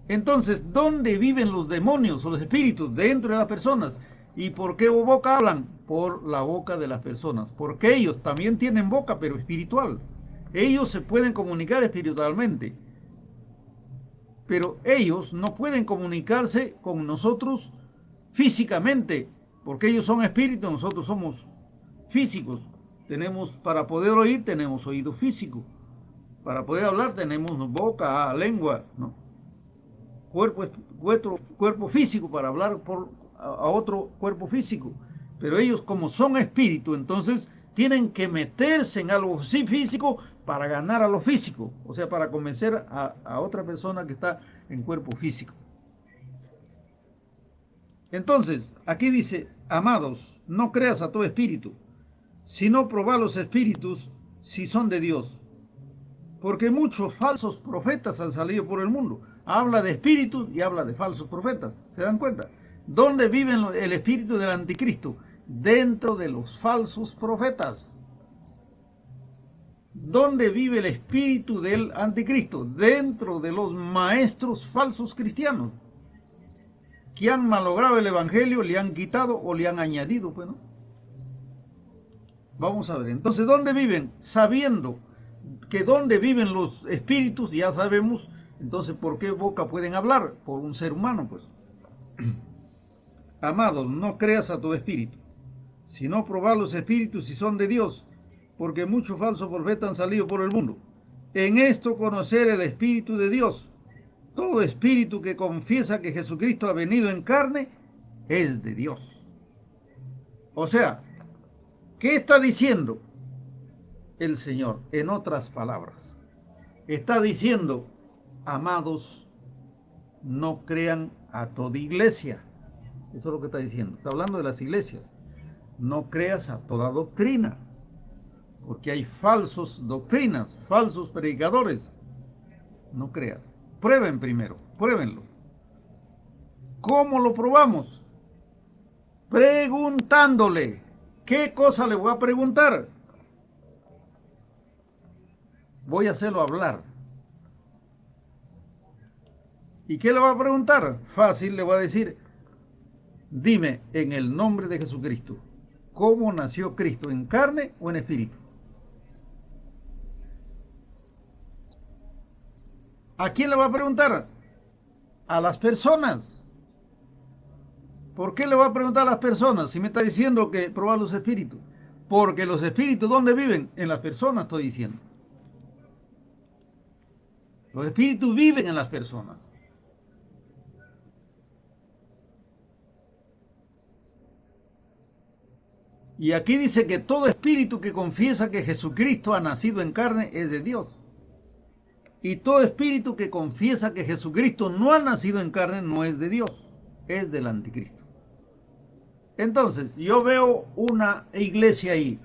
[SPEAKER 1] Entonces, ¿dónde viven los demonios o los espíritus? Dentro de las personas. ¿Y por qué boca hablan? Por la boca de las personas. Porque ellos también tienen boca, pero espiritual. Ellos se pueden comunicar espiritualmente. Pero ellos no pueden comunicarse con nosotros físicamente, porque ellos son espíritus, nosotros somos físicos. Tenemos, para poder oír, tenemos oído físico. Para poder hablar, tenemos boca, lengua, ¿no? Cuerpo físico para hablar a otro cuerpo físico. Pero ellos, como son espíritu, entonces tienen que meterse en algo físico para ganar a lo físico, o sea, para convencer a otra persona que está en cuerpo físico. Entonces, aquí dice, amados, no creas a todo espíritu, sino probad los espíritus si son de Dios. Porque muchos falsos profetas han salido por el mundo. Habla de espíritus y habla de falsos profetas. ¿Se dan cuenta? ¿Dónde vive el espíritu del anticristo? Dentro de los falsos profetas. ¿Dónde vive el espíritu del anticristo? Dentro de los maestros falsos cristianos, que han malogrado el evangelio, le han quitado o le han añadido. Pues, ¿no? Vamos a ver, entonces, ¿dónde viven? Sabiendo que donde viven los espíritus, ya sabemos, entonces, ¿por qué boca pueden hablar? Por un ser humano, pues. Amados, no creas a tu espíritu, sino probad los espíritus si son de Dios, porque muchos falsos profetas han salido por el mundo. En esto conocer el espíritu de Dios. Todo espíritu que confiesa que Jesucristo ha venido en carne es de Dios. O sea, ¿qué está diciendo el Señor? En otras palabras, está diciendo, amados, no crean a toda iglesia. Eso es lo que está diciendo. Está hablando de las iglesias. No creas a toda doctrina, porque hay falsos doctrinas, falsos predicadores. No creas. Prueben primero, pruébenlo. ¿Cómo lo probamos? Preguntándole. ¿Qué cosa le voy a preguntar? Voy a hacerlo hablar. ¿Y qué le va a preguntar? Fácil, le va a decir, dime en el nombre de Jesucristo, ¿cómo nació Cristo? ¿En carne o en espíritu? ¿A quién le va a preguntar? A las personas. ¿Por qué le va a preguntar a las personas si me está diciendo que probar los espíritus? Porque los espíritus, ¿dónde viven? En las personas, estoy diciendo. Los espíritus viven en las personas. Y aquí dice que todo espíritu que confiesa que Jesucristo ha nacido en carne es de Dios. Y todo espíritu que confiesa que Jesucristo no ha nacido en carne no es de Dios, es del anticristo. Entonces, yo veo una iglesia ahí,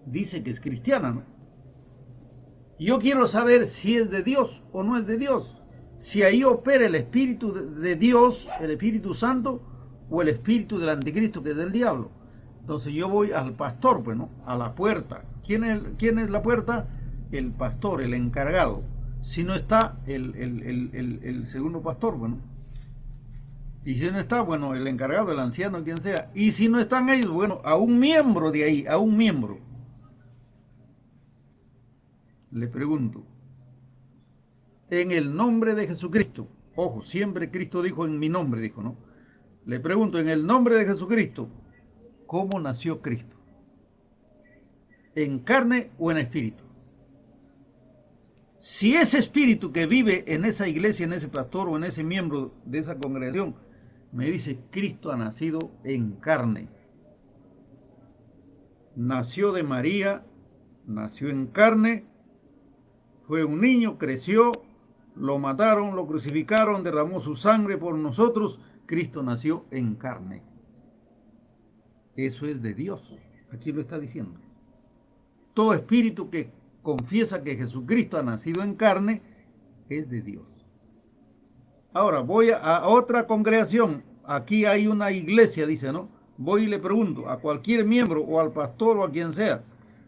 [SPEAKER 1] dice que es cristiana, ¿no? Yo quiero saber si es de Dios o no es de Dios. Si ahí opera el Espíritu de Dios, el Espíritu Santo, o el Espíritu del Anticristo, que es del diablo. Entonces yo voy al pastor, pues, ¿no? A la puerta. ¿Quién es la puerta? El pastor, el encargado. Si no está el segundo pastor, bueno. Y si no está, bueno, el encargado, el anciano, quien sea. Y si no están ellos, bueno, a un miembro de ahí, a un miembro. Le pregunto, en el nombre de Jesucristo, ojo, siempre Cristo dijo en mi nombre, dijo, ¿no? Le pregunto, en el nombre de Jesucristo, ¿cómo nació Cristo? ¿En carne o en espíritu? Si ese espíritu que vive en esa iglesia, en ese pastor o en ese miembro de esa congregación, me dice, Cristo ha nacido en carne. Nació de María, nació en carne, fue un niño, creció, lo mataron, lo crucificaron, derramó su sangre por nosotros. Cristo nació en carne. Eso es de Dios. Aquí lo está diciendo. Todo espíritu que confiesa que Jesucristo ha nacido en carne es de Dios. Ahora voy a otra congregación. Aquí hay una iglesia, dice, ¿no? Voy y le pregunto a cualquier miembro o al pastor o a quien sea.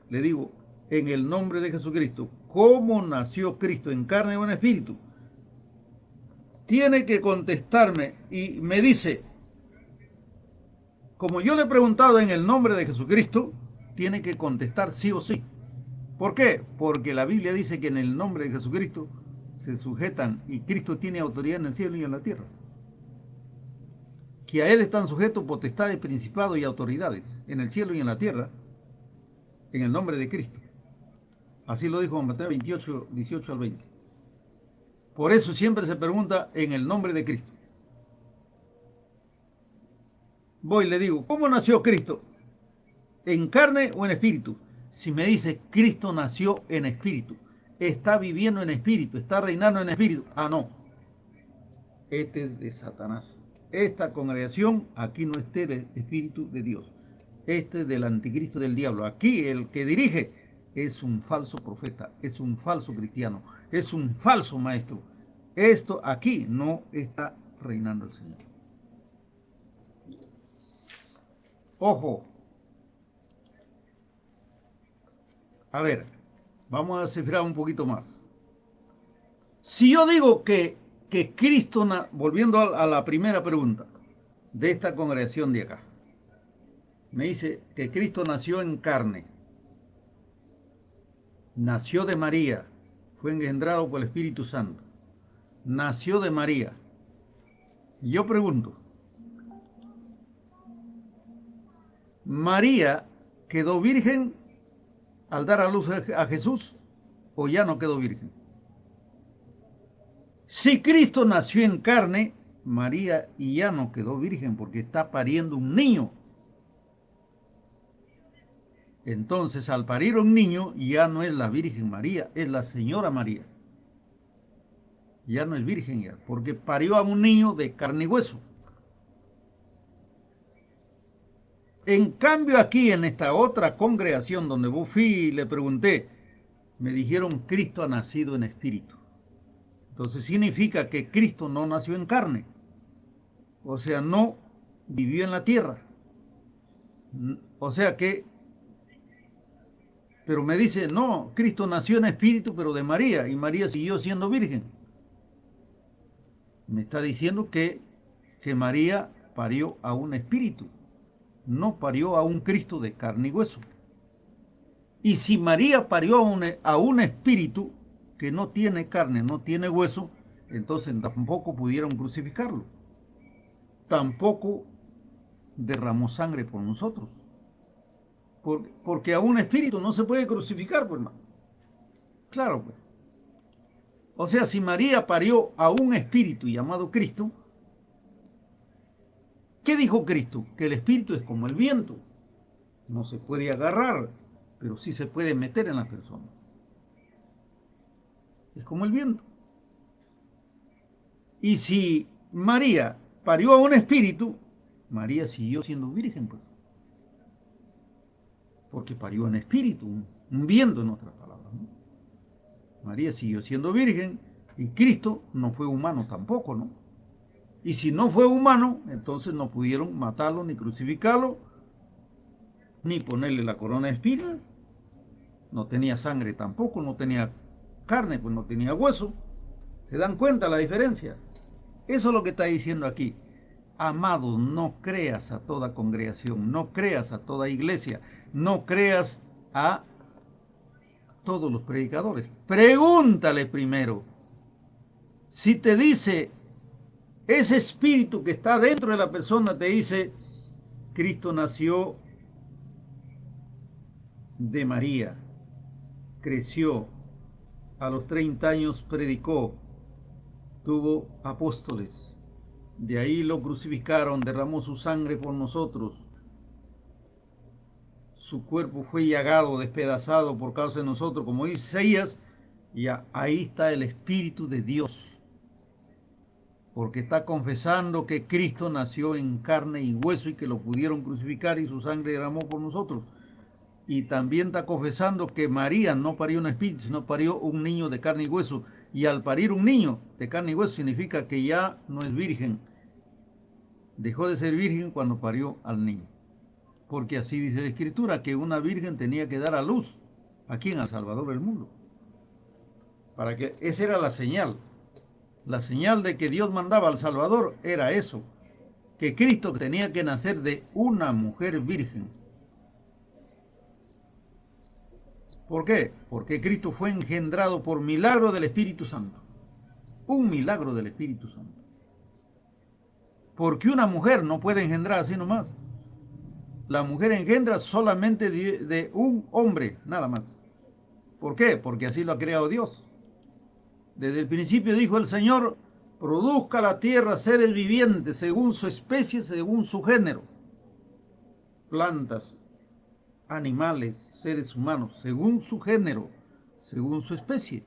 [SPEAKER 1] Le digo, en el nombre de Jesucristo, ¿cómo nació Cristo en carne o en espíritu? Tiene que contestarme y me dice, como yo le he preguntado en el nombre de Jesucristo, tiene que contestar sí o sí. ¿Por qué? Porque la Biblia dice que en el nombre de Jesucristo se sujetan y Cristo tiene autoridad en el cielo y en la tierra. Que a Él están sujetos potestades, principados y autoridades en el cielo y en la tierra, en el nombre de Cristo. Así lo dijo Mateo 28, 18 al 20. Por eso siempre se pregunta en el nombre de Cristo. Voy y le digo, ¿cómo nació Cristo? ¿En carne o en espíritu? Si me dice, Cristo nació en espíritu, está viviendo en espíritu, está reinando en espíritu. Ah, no. Este es de Satanás. Esta congregación, aquí no esté del espíritu de Dios. Este es del anticristo del diablo. Aquí el que dirige es un falso profeta, es un falso cristiano, es un falso maestro. Esto aquí no está reinando el Señor. Ojo. A ver, vamos a cifrar un poquito más. Si yo digo que Cristo, volviendo a la primera pregunta de esta congregación de acá, me dice que Cristo nació en carne, nació de María, fue engendrado por el Espíritu Santo, nació de María. Yo pregunto, ¿María quedó virgen al dar a luz a Jesús o ya no quedó virgen? Si Cristo nació en carne, María ya no quedó virgen porque está pariendo un niño. Entonces, al parir un niño, ya no es la Virgen María, es la Señora María. Ya no es virgen ya, porque parió a un niño de carne y hueso. En cambio, aquí en esta otra congregación donde fui y le pregunté, me dijeron Cristo ha nacido en espíritu. Entonces significa que Cristo no nació en carne. O sea, no vivió en la tierra. O sea que, pero me dice, no, Cristo nació en espíritu, pero de María, y María siguió siendo virgen. Me está diciendo que María parió a un espíritu, no parió a un Cristo de carne y hueso. Y si María parió a un espíritu que no tiene carne, no tiene hueso, entonces tampoco pudieron crucificarlo. Tampoco derramó sangre por nosotros. Porque a un espíritu no se puede crucificar, pues, hermano. Claro, pues. O sea, si María parió a un espíritu llamado Cristo, ¿qué dijo Cristo? Que el espíritu es como el viento. No se puede agarrar, pero sí se puede meter en las personas. Es como el viento. Y si María parió a un espíritu, María siguió siendo virgen, pues, porque parió en espíritu, un viento en otras palabras, ¿no? María siguió siendo virgen y Cristo no fue humano tampoco, ¿no? Y si no fue humano, entonces no pudieron matarlo, ni crucificarlo, ni ponerle la corona de espinas. No tenía sangre tampoco, no tenía carne, pues no tenía hueso. ¿Se dan cuenta la diferencia? Eso es lo que está diciendo aquí. Amado, no creas a toda congregación, no creas a toda iglesia, no creas a todos los predicadores. Pregúntale primero. Si te dice, ese espíritu que está dentro de la persona te dice, Cristo nació de María, creció, a los 30 años predicó, tuvo apóstoles, de ahí lo crucificaron, derramó su sangre por nosotros, su cuerpo fue llagado, despedazado por causa de nosotros, como dice Isaías, y ahí está el Espíritu de Dios, porque está confesando que Cristo nació en carne y hueso y que lo pudieron crucificar y su sangre derramó por nosotros. Y también está confesando que María no parió un espíritu, sino parió un niño de carne y hueso. Y al parir un niño de carne y hueso significa que ya no es virgen. Dejó de ser virgen cuando parió al niño. Porque así dice la Escritura, que una virgen tenía que dar a luz. ¿A quién? Al Salvador del mundo. Para que esa era la señal. La señal de que Dios mandaba al Salvador era eso. Que Cristo tenía que nacer de una mujer virgen. ¿Por qué? Porque Cristo fue engendrado por milagro del Espíritu Santo. Un milagro del Espíritu Santo. Porque una mujer no puede engendrar así nomás. La mujer engendra solamente de un hombre, nada más. ¿Por qué? Porque así lo ha creado Dios. Desde el principio dijo el Señor, produzca la tierra seres vivientes según su especie, según su género. Plantas, animales, seres humanos, según su género, según su especie.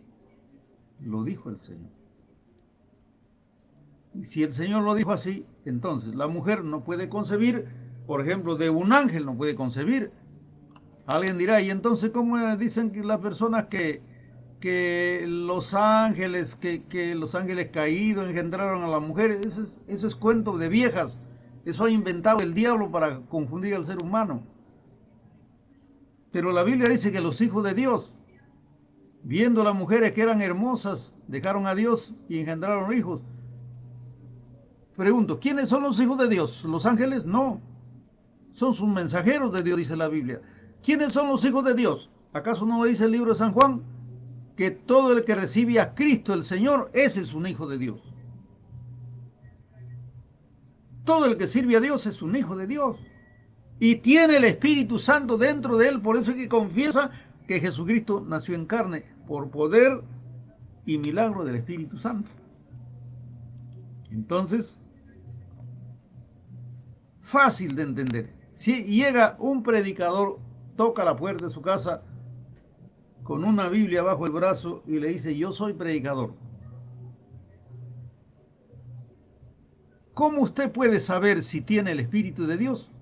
[SPEAKER 1] Lo dijo el Señor. Y si el Señor lo dijo así, entonces la mujer no puede concebir, por ejemplo, de un ángel no puede concebir. Alguien dirá, ¿y entonces cómo dicen que las personas que los ángeles, que los ángeles caídos engendraron a las mujeres? Eso es cuento de viejas. Eso ha inventado el diablo para confundir al ser humano. Pero la Biblia dice que los hijos de Dios, viendo a las mujeres que eran hermosas, dejaron a Dios y engendraron hijos. Pregunto, ¿quiénes son los hijos de Dios? ¿Los ángeles? No. Son sus mensajeros de Dios, dice la Biblia. ¿Quiénes son los hijos de Dios? ¿Acaso no lo dice el libro de San Juan? Que todo el que recibe a Cristo el Señor, ese es un hijo de Dios. Todo el que sirve a Dios es un hijo de Dios. Y tiene el Espíritu Santo dentro de él. Por eso es que confiesa que Jesucristo nació en carne por poder y milagro del Espíritu Santo. Entonces, fácil de entender. Si llega un predicador, toca la puerta de su casa con una Biblia bajo el brazo y le dice, yo soy predicador. ¿Cómo usted puede saber si tiene el Espíritu de Dios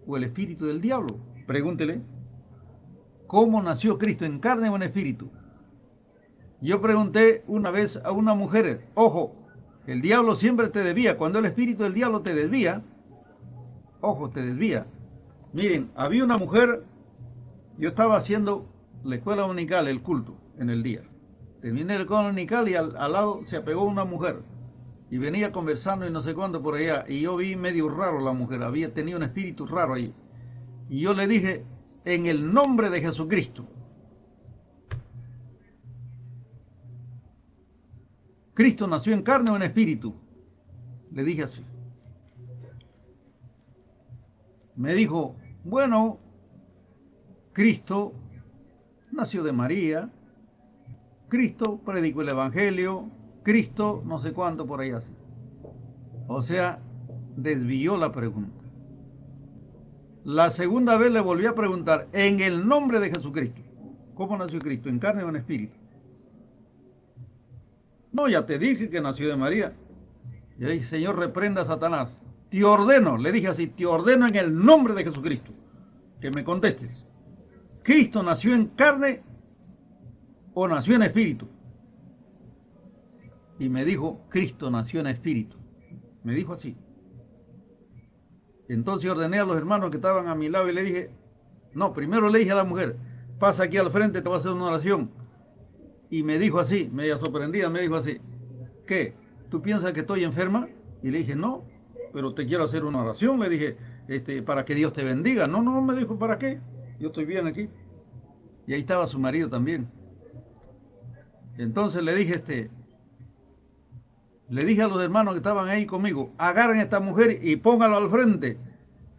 [SPEAKER 1] o el Espíritu del diablo? Pregúntele. ¿Cómo nació Cristo, en carne o en espíritu? Yo pregunté una vez a una mujer, ojo, el diablo siempre te desvía. Cuando el espíritu del diablo te desvía, ojo, te desvía. Miren, había una mujer, yo estaba haciendo la escuela dominical, el culto, en el día. Terminé la escuela dominical y al lado se apegó una mujer. Y venía conversando y no sé cuándo por allá. Y yo vi medio raro la mujer, había tenido un espíritu raro ahí. Y yo le dije, en el nombre de Jesucristo, ¿Cristo nació en carne o en espíritu? Le dije así. Me dijo, bueno, Cristo nació de María, Cristo predicó el Evangelio, Cristo no sé cuánto por ahí así. O sea, desvió la pregunta. La segunda vez le volví a preguntar, en el nombre de Jesucristo, ¿cómo nació Cristo? ¿En carne o en espíritu? No, ya te dije que nació de María. Y ahí, Señor, reprenda a Satanás. Te ordeno, le dije así, te ordeno en el nombre de Jesucristo, que me contestes. ¿Cristo nació en carne o nació en espíritu? Y me dijo, Cristo nació en espíritu. Me dijo así. Entonces ordené a los hermanos que estaban a mi lado y le dije, no, primero le dije a la mujer, pasa aquí al frente, te voy a hacer una oración. Y me dijo así, media sorprendida, me dijo así, ¿qué? ¿Tú piensas que estoy enferma? Y le dije, no, pero te quiero hacer una oración. Le dije, para que Dios te bendiga. No, no, me dijo, ¿para qué? Yo estoy bien aquí. Y ahí estaba su marido también. Entonces le dije a los hermanos que estaban ahí conmigo, agarren a esta mujer y póngalo al frente.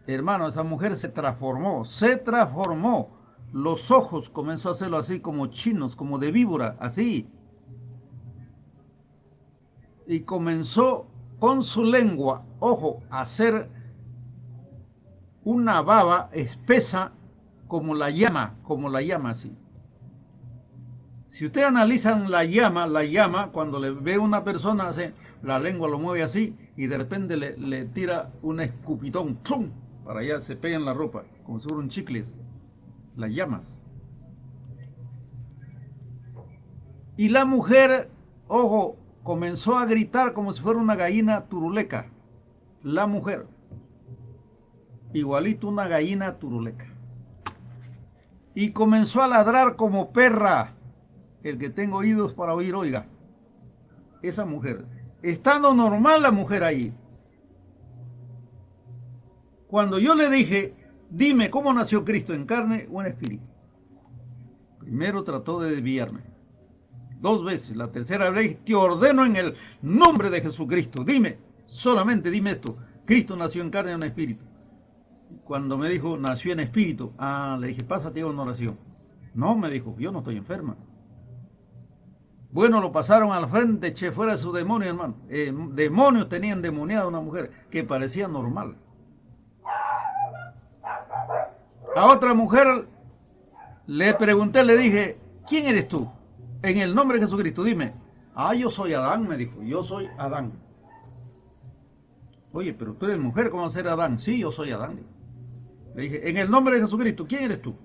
[SPEAKER 1] Hermano, esa mujer se transformó, se transformó. Los ojos comenzó a hacerlo así como chinos, como de víbora, así. Y comenzó con su lengua, ojo, a hacer una baba espesa como la llama así. Si ustedes analizan la llama, cuando le ve a una persona, hace, la lengua lo mueve así y de repente le tira un escupitón, ¡pum! Para allá se pega en la ropa, como si fuera un chicle, las llamas. Y la mujer, ojo, comenzó a gritar como si fuera una gallina turuleca. La mujer, igualito una gallina turuleca. Y comenzó a ladrar como perra. El que tenga oídos para oír, oiga. Esa mujer, estando normal la mujer ahí. Cuando yo le dije, dime cómo nació Cristo, en carne o en espíritu. Primero trató de desviarme. 2 veces. La tercera vez, te ordeno en el nombre de Jesucristo. Dime, solamente dime esto. Cristo nació en carne o en espíritu. Cuando me dijo, nació en espíritu. Le dije, pásate a una oración. No, me dijo, yo no estoy enferma. Bueno, lo pasaron al frente, che, fuera de su demonio, hermano. Demonios tenían demoniada una mujer que parecía normal. A otra mujer le pregunté, le dije, ¿quién eres tú? En el nombre de Jesucristo, dime. Yo soy Adán, me dijo, yo soy Adán. Oye, pero tú eres mujer, ¿cómo va a ser Adán? Sí, yo soy Adán. Le dije, en el nombre de Jesucristo, ¿quién eres tú?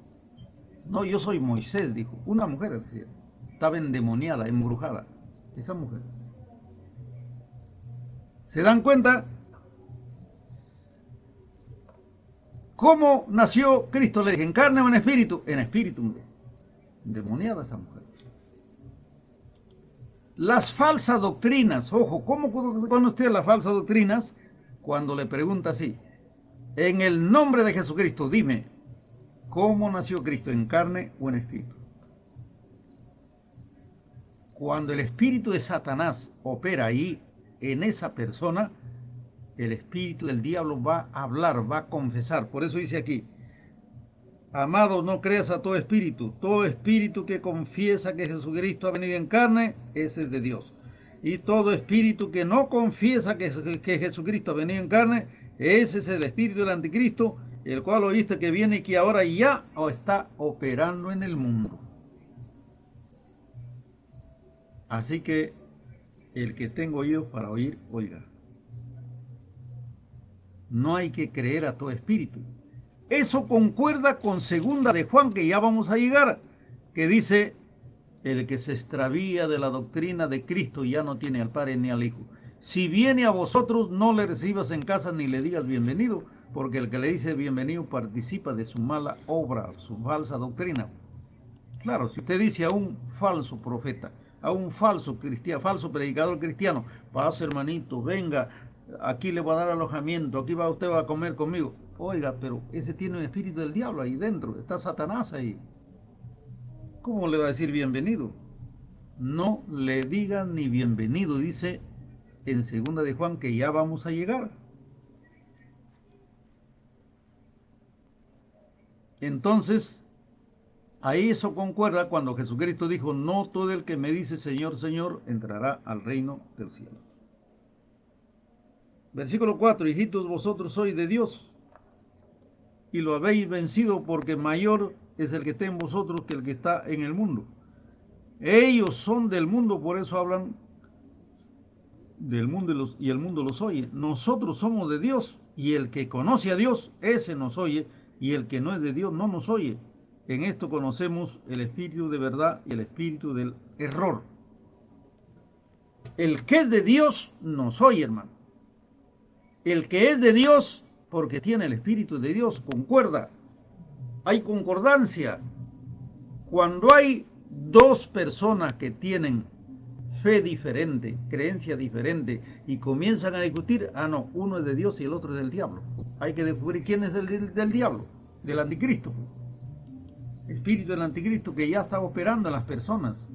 [SPEAKER 1] No, yo soy Moisés, dijo. Una mujer, decía. Estaba endemoniada, embrujada. Esa mujer. ¿Se dan cuenta? ¿Cómo nació Cristo? Le dije, ¿en carne o en espíritu? En espíritu. Endemoniada esa mujer. Las falsas doctrinas, ojo, ¿cómo conoce usted las falsas doctrinas? Cuando le pregunta así, en el nombre de Jesucristo, dime, ¿cómo nació Cristo, en carne o en espíritu? Cuando el espíritu de Satanás opera ahí, en esa persona, el espíritu del diablo va a hablar, va a confesar. Por eso dice aquí, amado, no creas a todo espíritu que confiesa que Jesucristo ha venido en carne, ese es de Dios. Y todo espíritu que no confiesa que Jesucristo ha venido en carne, ese es el espíritu del anticristo, el cual oíste que viene y que ahora ya está operando en el mundo. Así que el que tenga oídos para oír, oiga. No hay que creer a todo espíritu. Eso concuerda con segunda de Juan, que ya vamos a llegar, que dice, el que se extravía de la doctrina de Cristo ya no tiene al Padre ni al Hijo. Si viene a vosotros, no le recibas en casa ni le digas bienvenido, porque el que le dice bienvenido participa de su mala obra, su falsa doctrina. Claro, si usted dice a un falso profeta, a un falso cristiano, falso predicador cristiano, pase hermanito, venga, aquí le voy a dar alojamiento, aquí usted va a comer conmigo. Oiga, pero ese tiene un espíritu del diablo ahí dentro, está Satanás ahí. ¿Cómo le va a decir bienvenido? No le digan ni bienvenido, dice en segunda de Juan, que ya vamos a llegar. Entonces, ahí eso concuerda cuando Jesucristo dijo, no todo el que me dice Señor, Señor, entrará al reino del cielo. Versículo 4, hijitos, vosotros sois de Dios y lo habéis vencido, porque mayor es el que está en vosotros que el que está en el mundo. Ellos son del mundo, por eso hablan del mundo y el mundo los oye. Nosotros somos de Dios, y el que conoce a Dios, ese nos oye, y el que no es de Dios no nos oye. En esto conocemos el espíritu de verdad y el espíritu del error. El que es de Dios nos oye, hermano. El que es de Dios, porque tiene el espíritu de Dios, concuerda. Hay concordancia. Cuando hay dos personas que tienen fe diferente, creencia diferente, y comienzan a discutir, no, uno es de Dios y el otro es del diablo. Hay que descubrir quién es del diablo, del anticristo. Espíritu del anticristo que ya está operando en las personas.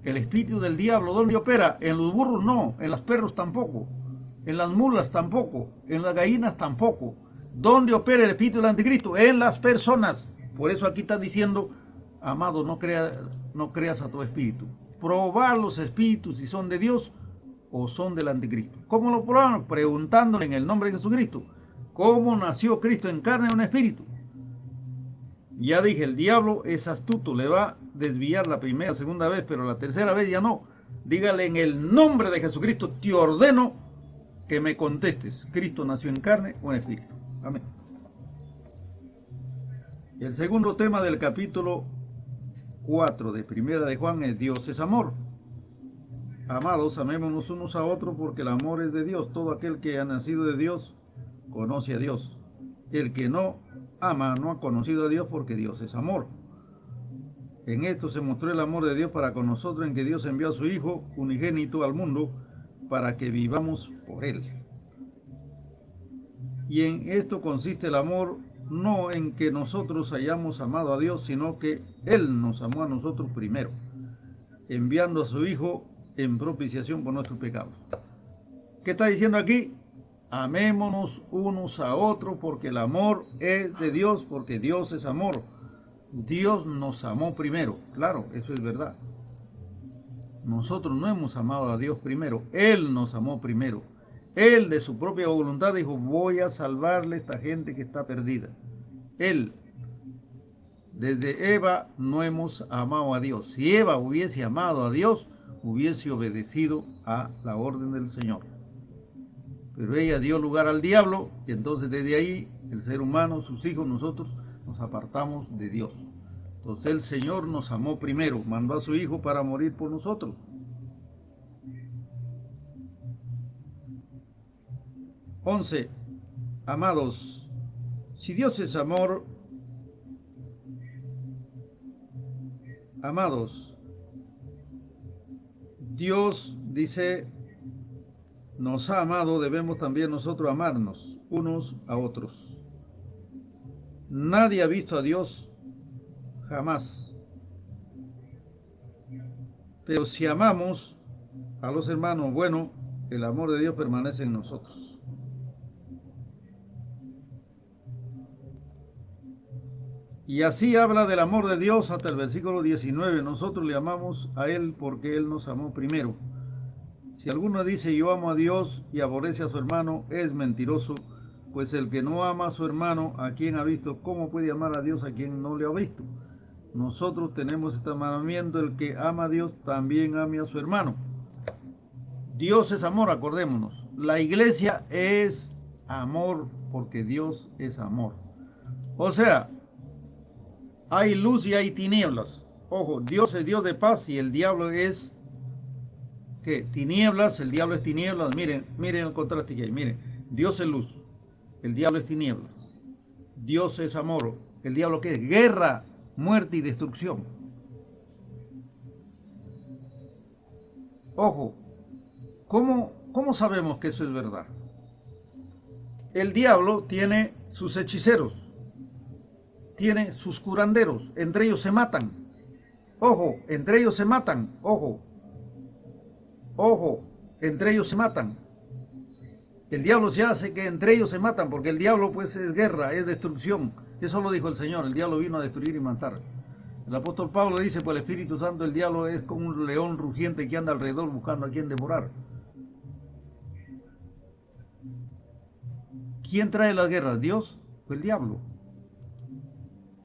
[SPEAKER 1] El espíritu del diablo, ¿dónde opera? En los burros no, en los perros tampoco, en las mulas tampoco, en las gallinas tampoco. ¿Dónde opera el espíritu del anticristo? En las personas. Por eso aquí está diciendo, amado, no creas a tu espíritu. Probar los espíritus si son de Dios o son del anticristo. ¿Cómo lo probaron? Preguntándole en el nombre de Jesucristo. ¿Cómo nació Cristo en carne y en espíritu? Ya dije, el diablo es astuto, le va a desviar la primera, segunda vez, pero la tercera vez ya no. Dígale, en el nombre de Jesucristo te ordeno que me contestes. ¿Cristo nació en carne o en espíritu? Amén. El segundo tema del capítulo 4 de Primera de Juan es Dios es amor. Amados, amémonos unos a otros, porque el amor es de Dios. Todo aquel que ha nacido de Dios conoce a Dios. El que no ama no ha conocido a Dios, porque Dios es amor. En esto se mostró el amor de Dios para con nosotros, en que Dios envió a su Hijo unigénito al mundo para que vivamos por Él. Y en esto consiste el amor, no en que nosotros hayamos amado a Dios, sino que Él nos amó a nosotros primero, enviando a su Hijo en propiciación por nuestros pecados. ¿Qué está diciendo aquí? Amémonos unos a otros, porque el amor es de Dios, porque Dios es amor. Dios nos amó primero. Claro, eso es verdad. Nosotros no hemos amado a Dios primero. Él nos amó primero. Él de su propia voluntad dijo, voy a salvarle a esta gente que está perdida. Él. Desde Eva no hemos amado a Dios. Si Eva hubiese amado a Dios, hubiese obedecido a la orden del Señor. Pero ella dio lugar al diablo, y entonces desde ahí el ser humano, sus hijos, nosotros nos apartamos de Dios. Entonces el Señor nos amó primero, mandó a su Hijo para morir por nosotros. Once, amados, si Dios es amor, amados, Dios dice, nos ha amado, debemos también nosotros amarnos unos a otros. Nadie ha visto a Dios jamás. Pero si amamos a los hermanos, bueno, el amor de Dios permanece en nosotros. Y así habla del amor de Dios hasta el versículo 19. Nosotros le amamos a Él porque Él nos amó primero. Si alguno dice yo amo a Dios y aborrece a su hermano, es mentiroso, pues el que no ama a su hermano, a quien ha visto, ¿cómo puede amar a Dios a quien no le ha visto? Nosotros tenemos este mandamiento, el que ama a Dios también ame a su hermano. Dios es amor, acordémonos. La iglesia es amor porque Dios es amor. O sea, hay luz y hay tinieblas. Ojo, Dios es Dios de paz y el diablo es ¿qué? Tinieblas, el diablo es tinieblas. Miren el contraste que hay. Miren, Dios es luz, el diablo es tinieblas. Dios es amor, el diablo ¿qué es? Guerra, muerte y destrucción. Ojo, ¿cómo sabemos que eso es verdad? El diablo tiene sus hechiceros, tiene sus curanderos, entre ellos se matan. Ojo, entre ellos se matan. Ojo, entre ellos se matan. El diablo se hace que entre ellos se matan, porque el diablo pues es guerra, es destrucción. Eso lo dijo el Señor, el diablo vino a destruir y matar. El apóstol Pablo dice, por el Espíritu Santo, el diablo es como un león rugiente que anda alrededor buscando a quien devorar. ¿Quién trae las guerras? ¿Dios? Fue el diablo.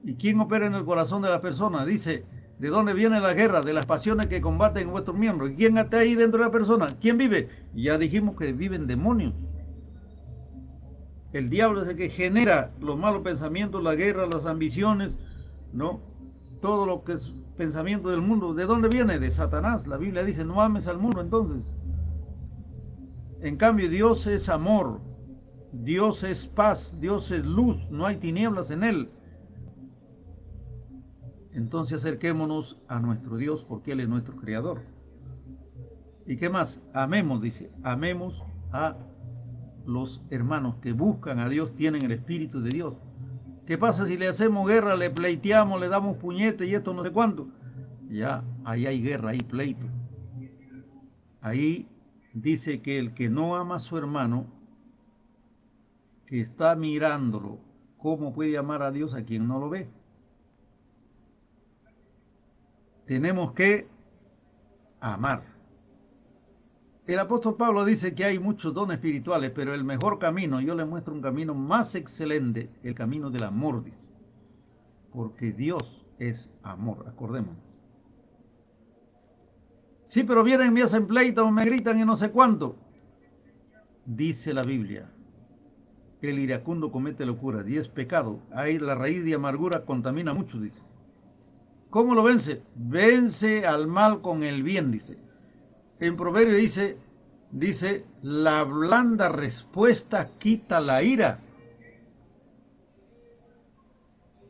[SPEAKER 1] ¿Y quién opera en el corazón de la persona? Dice, ¿de dónde viene la guerra? De las pasiones que combaten en vuestros miembros. ¿Quién está ahí dentro de la persona? ¿Quién vive? Ya dijimos que viven demonios. El diablo es el que genera los malos pensamientos, la guerra, las ambiciones, ¿no? Todo lo que es pensamiento del mundo. ¿De dónde viene? De Satanás. La Biblia dice, no ames al mundo entonces. En cambio, Dios es amor, Dios es paz, Dios es luz, no hay tinieblas en él. Entonces acerquémonos a nuestro Dios porque Él es nuestro creador. ¿Y qué más? Amemos, dice, amemos a los hermanos que buscan a Dios, tienen el Espíritu de Dios. ¿Qué pasa si le hacemos guerra, le pleiteamos, le damos puñete y esto no sé cuánto? Ya, ahí hay guerra, hay pleito. Ahí dice que el que no ama a su hermano, que está mirándolo, ¿cómo puede amar a Dios a quien no lo ve? Tenemos que amar. El apóstol Pablo dice que hay muchos dones espirituales, pero el mejor camino, yo le muestro un camino más excelente, el camino del amor, dice. Porque Dios es amor, acordémonos. Sí, pero vienen, me hacen pleito, me gritan y no sé cuánto. Dice la Biblia, el iracundo comete locura y es pecado. Ahí la raíz de amargura contamina mucho, dice. ¿Cómo lo vence? Vence al mal con el bien, dice. En Proverbio dice, la blanda respuesta quita la ira.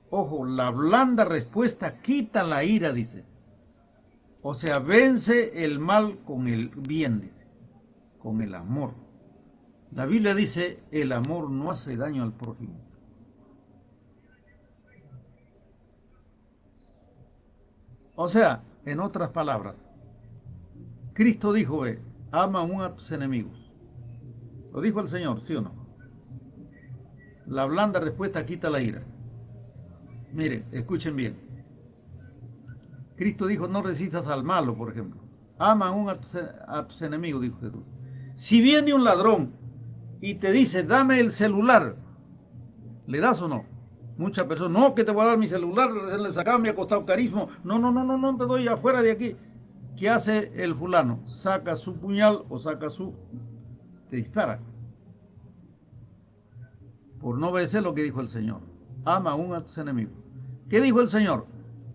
[SPEAKER 1] Ojo, la blanda respuesta quita la ira, dice. O sea, vence el mal con el bien, dice, con el amor. La Biblia dice, el amor no hace daño al prójimo. O sea, en otras palabras, Cristo dijo, ama aún a tus enemigos. Lo dijo el Señor, ¿sí o no? La blanda respuesta quita la ira. Mire, escuchen bien. Cristo dijo, no resistas al malo, por ejemplo. Ama aún a tus enemigos, dijo Jesús. Si viene un ladrón y te dice, dame el celular, ¿le das o no? Muchas personas, no, que te voy a dar mi celular, le sacaba, me ha costado carísimo. No, no, no, no, no te doy afuera de aquí. ¿Qué hace el fulano? Saca su puñal o saca te dispara. Por no obedecer lo que dijo el Señor. Ama aún a tus enemigos. ¿Qué dijo el Señor?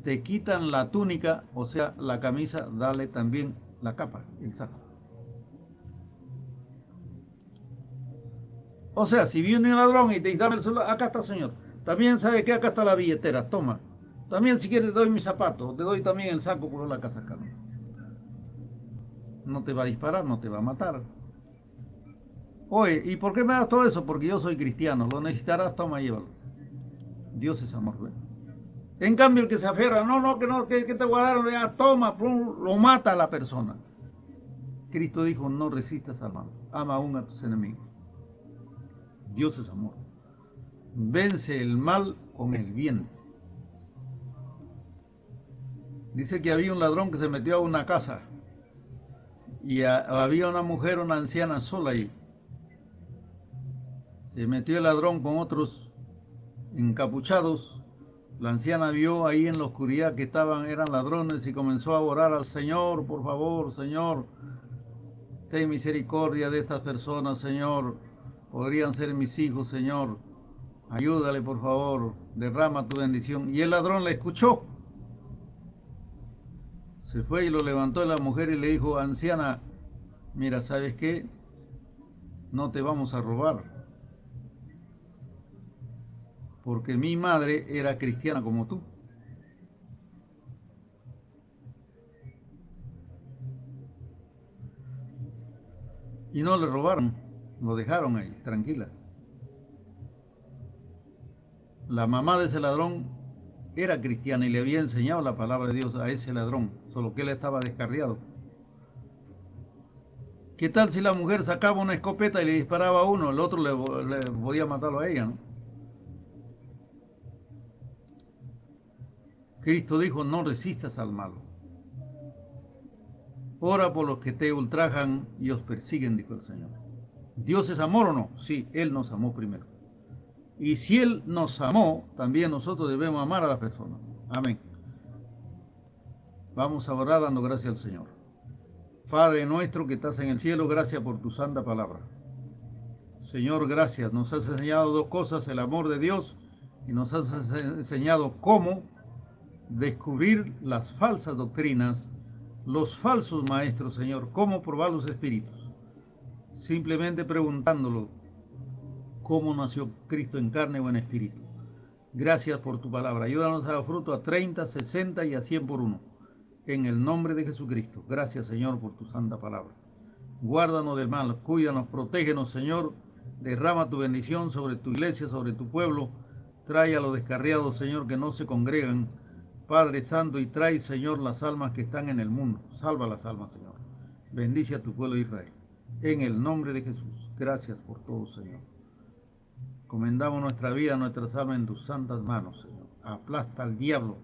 [SPEAKER 1] Te quitan la túnica, o sea, la camisa, dale también la capa, el saco. O sea, si viene un ladrón y te dice, dame el celular, acá está, señor. También sabe que acá está la billetera, toma. También si quieres te doy mis zapatos, te doy también el saco por la casa acá. No te va a disparar, no te va a matar. Oye, ¿y por qué me das todo eso? Porque yo soy cristiano, lo necesitarás, toma, llévalo. Dios es amor, ¿ve? En cambio, el que se aferra, no, no, que te guardaron, ya toma, pum, lo mata a la persona. Cristo dijo, no resistas al mal, ama aún a tus enemigos. Dios es amor. Vence el mal con el bien. Dice que había un ladrón que se metió a una casa y había una mujer, una anciana sola ahí. Se metió el ladrón con otros encapuchados. La anciana vio ahí en la oscuridad que eran ladrones y comenzó a orar al Señor, por favor, Señor, ten misericordia de estas personas, Señor. Podrían ser mis hijos, Señor. Ayúdale, por favor, derrama tu bendición. Y el ladrón la escuchó. Se fue y lo levantó la mujer y le dijo, anciana, mira, ¿sabes qué? No te vamos a robar. Porque mi madre era cristiana como tú. Y no le robaron, lo dejaron ahí, tranquila. La mamá de ese ladrón era cristiana y le había enseñado la palabra de Dios a ese ladrón, solo que él estaba descarriado. ¿Qué tal si la mujer sacaba una escopeta y le disparaba a uno, el otro le podía matarlo a ella, ¿no? Cristo dijo, no resistas al malo. Ora por los que te ultrajan y os persiguen, dijo el Señor. ¿Dios es amor o no? Sí, Él nos amó primero. Y si Él nos amó, también nosotros debemos amar a las personas. Amén. Vamos a orar dando gracias al Señor. Padre nuestro que estás en el cielo, gracias por tu santa palabra. Señor, gracias. Nos has enseñado dos cosas, el amor de Dios, y nos has enseñado cómo descubrir las falsas doctrinas, los falsos maestros, Señor, cómo probar los espíritus. Simplemente preguntándolo, ¿cómo nació Cristo en carne o en espíritu? Gracias por tu palabra. Ayúdanos a dar fruto a 30, 60 y a 100 por uno. En el nombre de Jesucristo. Gracias, Señor, por tu santa palabra. Guárdanos del mal, cuídanos, protégenos, Señor. Derrama tu bendición sobre tu iglesia, sobre tu pueblo. Trae a los descarriados, Señor, que no se congregan. Padre Santo, y trae, Señor, las almas que están en el mundo. Salva las almas, Señor. Bendice a tu pueblo de Israel. En el nombre de Jesús. Gracias por todo, Señor. Comendamos nuestra vida, nuestras almas en tus santas manos, Señor. Aplasta al diablo,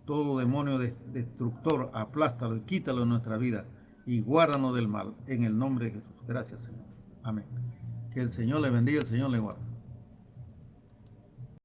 [SPEAKER 1] todo demonio destructor, aplástalo y quítalo en nuestra vida y guárdanos del mal, en el nombre de Jesús. Gracias, Señor. Amén. Que el Señor le bendiga, el Señor le guarde.